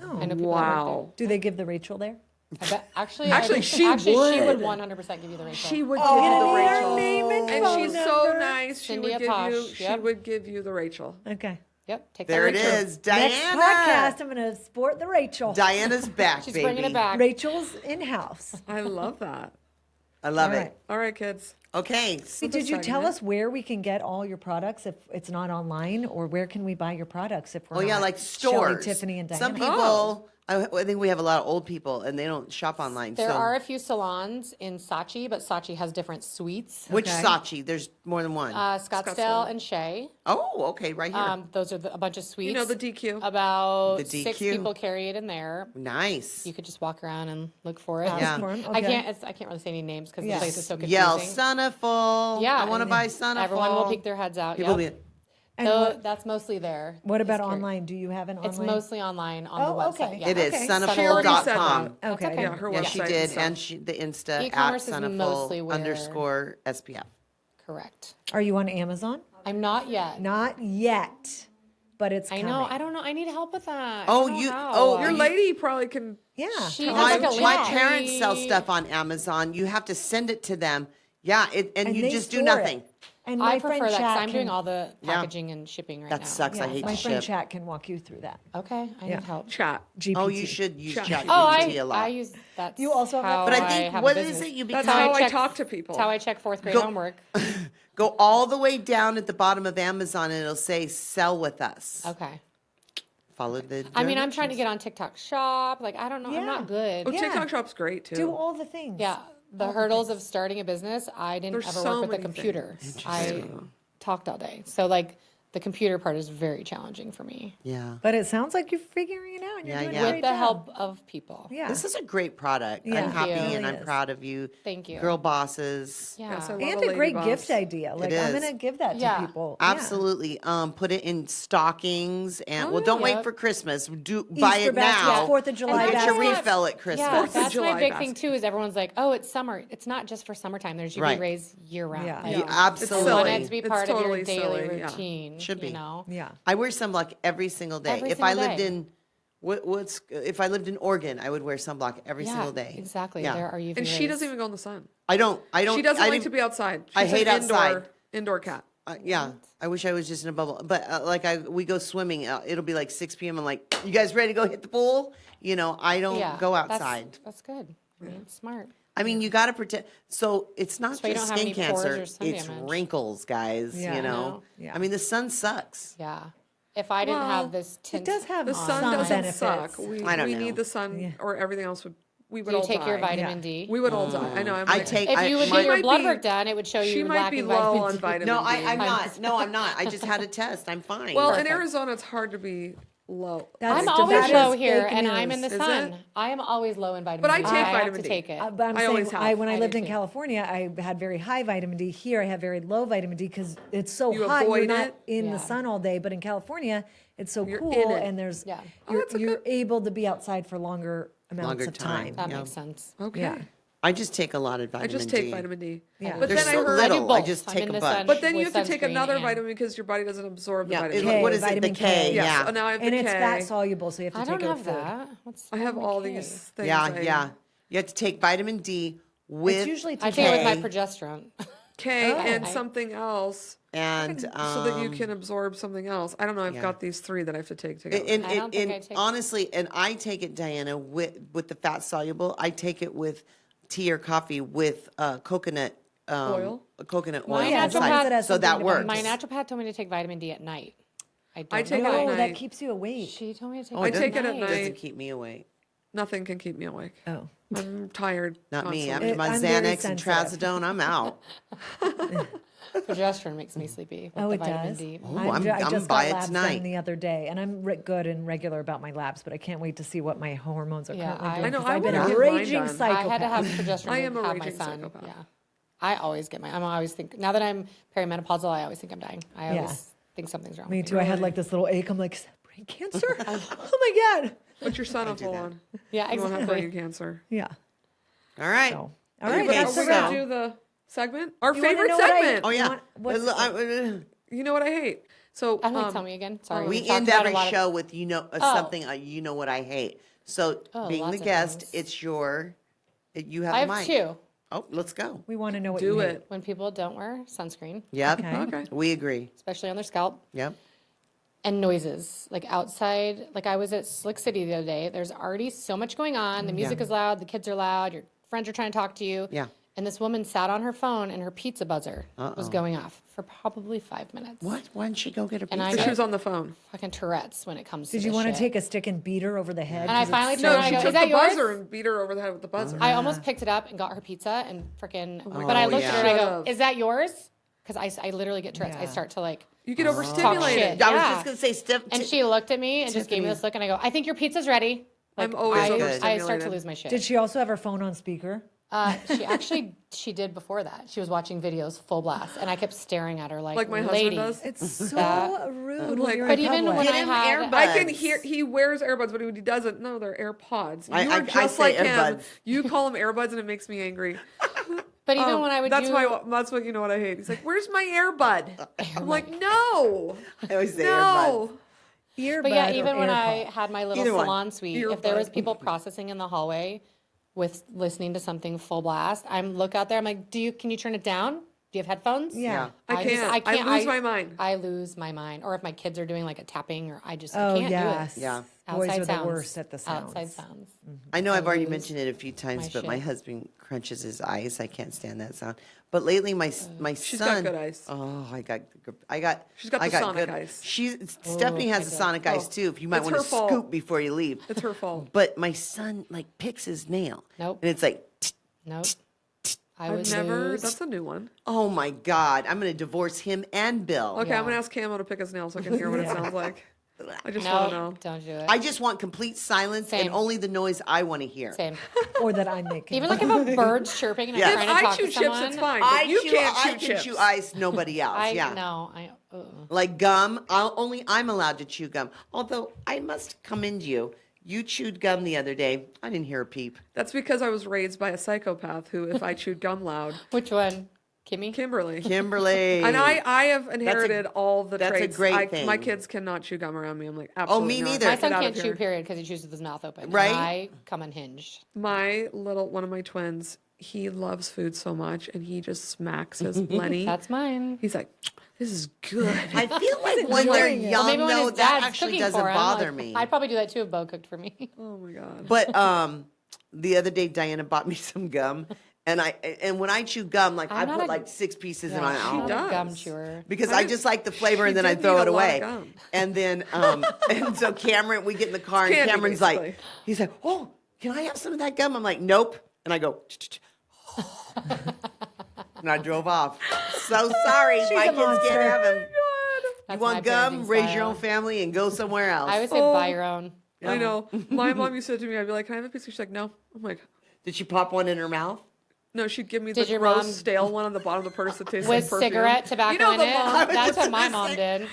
Oh, I know people that work Wow. do they give the Rachel there? there. I bet, actually, Actually, she she would would. 100% give you the Rachel. She would Oh, give you the get her Rachel. name and And phone she's so number. nice. She Cindy would give Posh, you. She yep. would give you the Rachel. Okay. Yep, take There that it Rachel. is. Diana. Next podcast, I'm going to sport the Rachel. Diana's back, She's baby. bringing it back. Rachel's in house. I love that. I love All it. right. All right, kids. Okay. Hey, did you tell us where we can get all your products if it's not online, or where can we buy your products if we're Oh, yeah, not like Shelley, stores. Tiffany, and Diana? Some people, I think we have a lot of old people, and they don't shop online. There so. are a few salons in Saatchi, but Saatchi has different suites. Which Okay. Saatchi? There's more than one. Scottsdale and Shea. Oh, okay, right here. Those are a bunch of suites. You know the DQ. About The 6 DQ. people carry it in there. Nice. You could just walk around and look for it. Yeah. For 'em? I Okay. can't really say any names because Yeah. the place is so confusing. Yell, Suniful. Yeah, I want to and buy Suniful. Everyone will peek their heads out. People Yep. be- And So that's mostly there. what about It's carried. online? Do you have an online? It's mostly online on Oh, the website. okay. Yeah. It is Okay. She already said suniful.com. that. Okay. okay. Yeah, her Yeah, website. she did, and the Insta at E-commerce is mostly Suniful where- underscore SPF. Correct. Are you on Amazon? I'm not yet. Not yet, but it's I coming. know. I don't know. I need help with that. Oh, I don't know you- how. oh, Your you- lady probably can. Yeah. She tell has us My, like a my link parents sell tree. stuff on Amazon. You have to send it to them. Yeah, and you they just do store it. nothing. And my I friend prefer that because Chat I'm can, doing all the Yeah. packaging and shipping right That now. sucks. I yeah, hate my to friend ship. Chat can walk you through that. Okay, I Yeah. need help. Chat. GPT. Oh, you should use Chat. ChatGPT Oh, a lot. I use that. You also have that? how but I think have a what is business. it? You That's become how I check- talk to people. That's how I check fourth grade Go- homework. go all the way down at the bottom of Amazon, and it'll say "Sell with us." Okay. Follow the. I mean, I'm trying to directions. get on TikTok Shop. Like, I don't know. Yeah. I'm not good. Oh, Yeah. TikTok Shop's great too. Do all the things. Yeah. The hurdles of starting a business, I didn't There's ever so work with a many computer. things. I talked all day. So, like, the computer part is very challenging for me. Yeah. But it sounds like you're figuring it out. And you're Yeah, doing yeah. a With great the job. help of people. Yeah. This is a great product. Yeah. I'm happy Thank you. and It I'm really is. proud of you. Thank you. Girl bosses. Yeah. Yes, I love And a a lady great boss. gift idea. Like, I'm is. going to give that to Yeah. people. Absolutely. Put it in stockings and well, don't wait Yep. for Christmas. Buy Easter it baskets, now. 4th of July and get your baskets. refill at Christmas. Yeah, of that's July my big basket. thing too. Is everyone's like, "Oh, it's summer." It's not just for summertime. There's UV Right. rays year round. Yeah. Like, Yeah, absolutely. I want it to be It's part of totally your daily silly, yeah. routine. Should be. You know? Yeah. I wear sunblock every single day. Every If I single lived day. in if I lived in Oregon, I would wear sunblock every Yeah, single day. exactly. Yeah. There are UV And she rays. doesn't even go in the sun. I don't. She doesn't I like to didn't- be outside. She's I hate an outside. Indoor cat. Yeah, I wish I was just in a bubble. But we go swimming. It'll be like 6 p.m. I'm like, you guys ready to go hit the pool? You know, I don't Yeah, go that's- outside. That's good. I mean, it's smart. I mean, you got to protect. So it's not That's why you just don't have skin any pores cancer; or sun it's damage. wrinkles, guys. Yeah. You know. No. Yeah. I mean, the sun sucks. Yeah. If I didn't Well, have this tint, It does have The sun some doesn't benefits. suck. We I don't we know. need the sun, Yeah. or everything else we would do you all take die. your vitamin Yeah. D? We would all die. I know. I'm I like, take. If I, you would my- get your might blood be- work done, it would show you she you're might be lacking low vitamin on D. vitamin No, D. I'm not. No, I'm not. I just had a test. I'm fine. Well, in Perfect. Arizona, it's hard to be low. That's I'm that always is low here, fake and I'm in the news. Is sun. it? I am always low in vitamin But I D. take have vitamin to D. take it. But I'm I saying, always have. when I I lived do in too. California, I had very high vitamin D. Here, I have very low vitamin D because it's so You hot. You're avoid not it? in the Yeah. sun all day. But in California, it's so You're cool, in it. and there's Yeah. you're able to be outside for longer amounts Longer of time. time. That Yeah. makes sense. Okay. Yeah. I just take a lot of I vitamin just take D. vitamin D. Yeah. But There's then so I heard. little. I both. just I'm take in a the bunch. sun. But then you with have to take sunscreen another and- vitamin because your body doesn't absorb the Yeah, vitamin. K, what is it? The vitamin K. K. Yes. Yeah. So now I have And the it's K. fat soluble, so you have to I take don't it have with food. that. What's I have all vitamin K? these things. Yeah. You have to take vitamin D with It's usually I take it with my K. progesterone. K and I- something else, and so that you can absorb something else. I don't know. I've yeah. got these 3 that I have to take together. And, I don't think I take- honestly, and I take it, Diana, with the fat soluble. I take it with tea or coffee with coconut Oil? coconut oil My Yeah, as long inside. as it has so that something to works. My naturopath told me to take vitamin D at night. I don't take know it at why. Oh, that night. keeps you awake. She told me to take Oh, it I it take it at doesn't- night. Doesn't keep me awake. Nothing can keep me awake. Oh. I'm tired. Not me. constantly. After my I'm very Xanax and sensitive. Trazodone, I'm out. Progesterone makes me sleepy. With Oh, the it vitamin does. D. Ooh, I I'm just buy got it labs tonight. done the other day, and I'm good and regular about my labs, but I can't wait to see what my hormones are Yeah, currently I- doing. I know, 'cause I I've been wanna a get mine raging done. psychopath. I had to have progesterone I to am a have my raging son. psychopath. Yeah. I always get my. I'm always think. Now that I'm perimenopausal, I always think I'm dying. I Yeah. always think something's wrong. Me with too. I had like this little ache. I'm like, is that brain cancer? Oh my god. Put your Suniful on. Yeah, You won't have brain exactly. cancer. Yeah. All right. So, all Okay, right. but That's are a we wrap. gonna do the segment? Our You wanna favorite know what I- segment. Oh yeah. What's You know what I hate? So I'm like, tell me again. Sorry. We we've talked end about every a lot of- show with something you know what I hate. So Oh, being the lots of guest, things. it's you have I the have mic. 2. Oh, let's go. We want to know what do you hate. it. When people don't wear sunscreen, Yep. Okay. Okay. We agree. especially on their scalp, Yep. and noises like outside. Like I was at Slick City the other day. There's already so much going on. The music is loud. The kids are loud. Your friends are trying to talk to you. Yeah. And this woman sat on her phone, and her pizza buzzer was going off for probably 5 minutes. What? Why didn't she go get a And pizza? I So get she was on the phone. fucking Tourette's when it comes to Did you this want to shit. take a stick and beat her over the head? And I 'Cause finally it's turned No, around she and I go, took "Is that the buzzer yours?" and beat her over the head with the buzzer. I almost picked it up and got her pizza and freaking. my But I God. looked at her and I go, Should've. "Is that yours?" Because I literally get Tourette's. I Yeah. start to like. You get Talk overstimulated. shit. I was Yeah. just gonna say, Steph. And she looked at me and just gave me Tiffany. this look, and I go, "I think your pizza's ready." Like, I'm always I overstimulated. start to lose my shit. Did she also have her phone on speaker? She did before that. She was watching videos full blast, and I kept staring at her like, Like my lady. husband does. It's so rude. I'm when like- you're But in even public. when Get I him had, earbuds. I can hear he wears earbuds, but when he doesn't, no, they're AirPods. I You're just say like him. earbuds. You call them earbuds, and it makes me angry. but even when I would that's do, that's what you know what I hate. He's like, "Where's my earbud?" I'm like, "No, I always say earbuds. no." Earbud but yeah, or even when I AirPod? had my little Either one. salon suite, if there was Earbud. people processing in the hallway with listening to something full blast, I'm look out there. I'm like, can you turn it down? Do you have headphones? Yeah. I can't. I lose my mind. I lose my mind. Or if my kids are doing like a tapping, or I Oh, can't yes. do it. Yeah. Boys Outside are sounds. the worst at the sounds. Outside sounds. I know I've already lose mentioned it a few times, my but my shit. husband crunches his ice. I can't stand that sound. But lately, my She's son. got good ice. Oh, She's got I the got sonic good, ice. Stephanie has a sonic ice too. If you might It's want to her fault. scoop before you leave. It's her fault. But my son like picks his nail. Nope. And it's like. Nope. I would Never. lose. That's a new one. Oh my God. I'm going to divorce him and Bill. Okay, Yeah. I'm gonna ask Camo to pick his nails so I can hear what it sounds like. I just want to No, know. don't do it. I just want complete silence and Same. only the noise I want to hear. Same. Or that I'm making. Even like if a bird's chirping and Yeah. I'm If trying to I talk chew to chips, someone, it's fine. But you can't chew I can chips. chew ice, nobody else. yeah. no, Like gum, only I'm allowed to chew gum. Although I must commend you. You chewed gum the other day. I didn't hear a peep. That's because I was raised by a psychopath who, if I chewed gum loud, which one? Kimmy? Kimberly. Kimberly. And I have inherited all the that's a traits. great thing. My kids cannot chew gum around me. I'm like, absolutely me not. neither. My Get son out can't of chew, here. period, because he chews with his mouth open. Right? And I come unhinged. One of my twins, he loves food so much, and he just smacks his Lenny. That's mine. He's like, this is good. I feel like when they're enjoying it. young, Maybe when though, his that dad's actually cooking doesn't for him, bother like, me. I'd probably do that too if Bo cooked for me. Oh my God. But the other day, Diana bought me some gum, and when I chew gum, like I I'm not put a- like 6 pieces in Yeah, my I'm mouth. not a gum does. chewer. Because I I did- just like the flavor, and she then I did throw eat it a lot of away. gum. And then, and so Cameron, we get in the car, and candy, Cameron's basically. like, he's like, oh, can I have some of that gum? I'm like, nope. And I go, and I drove off. So sorry, my a kids monster. can't have them. You That's want my gum? parenting Raise your style. own family and go somewhere else. I would say buy your own. I know. My mom used to say to me, I'd be like, can I have a piece? She's like, no. I'm like, Did she pop one in her mouth? no, she'd give me Did the your gross, mom- stale one on the bottom of the purse that tastes With like perfume. cigarette tobacco You know in the it. mom- That's what my mom did.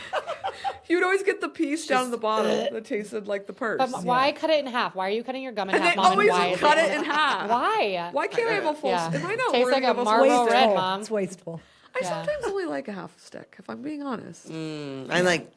You'd always get the piece down at the bottom that tasted like the purse. But why cut it in half? Why are you cutting your gum in and half, they Mom? always and why is cut it in half. Why? Why can't I have a full? Yeah. Am I not Tastes worthy like a of a Marlboro full Red, stick? Mom. It's wasteful. I sometimes only like a half a stick, if I'm being honest. I like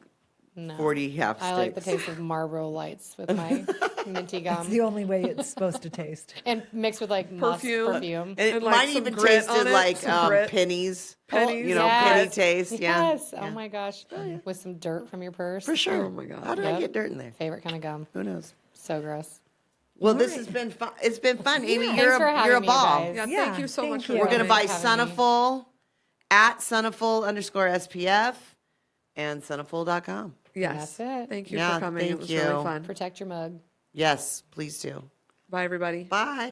No. 40 half sticks. I like the taste of Marlboro Lights with my minty It's gum. the only way it's supposed to taste. And mixed with like Perfume. perfume. And it And, like, might some even grit on tasted it, like some grit. pennies. Pennies. You know, Yes. penny taste. Yeah. Yes. Oh my gosh. With some dirt from your purse. For sure. Oh my God. How did I Yep. get dirt in there? Favorite kind of gum. Who knows? So gross. Well, this has been fun. It's been fun, Amy. Thanks You're for a, having you're a me, ball. guys. Yeah, Yeah, thank you so thank much for you. We're gonna buy Thanks for having me. Suniful at Suniful_SPF and Suniful.com. Yes. That's it. Thank you Yeah, for coming. It thank was you. really fun. Protect your mug. Yes, please do. Bye, everybody. Bye.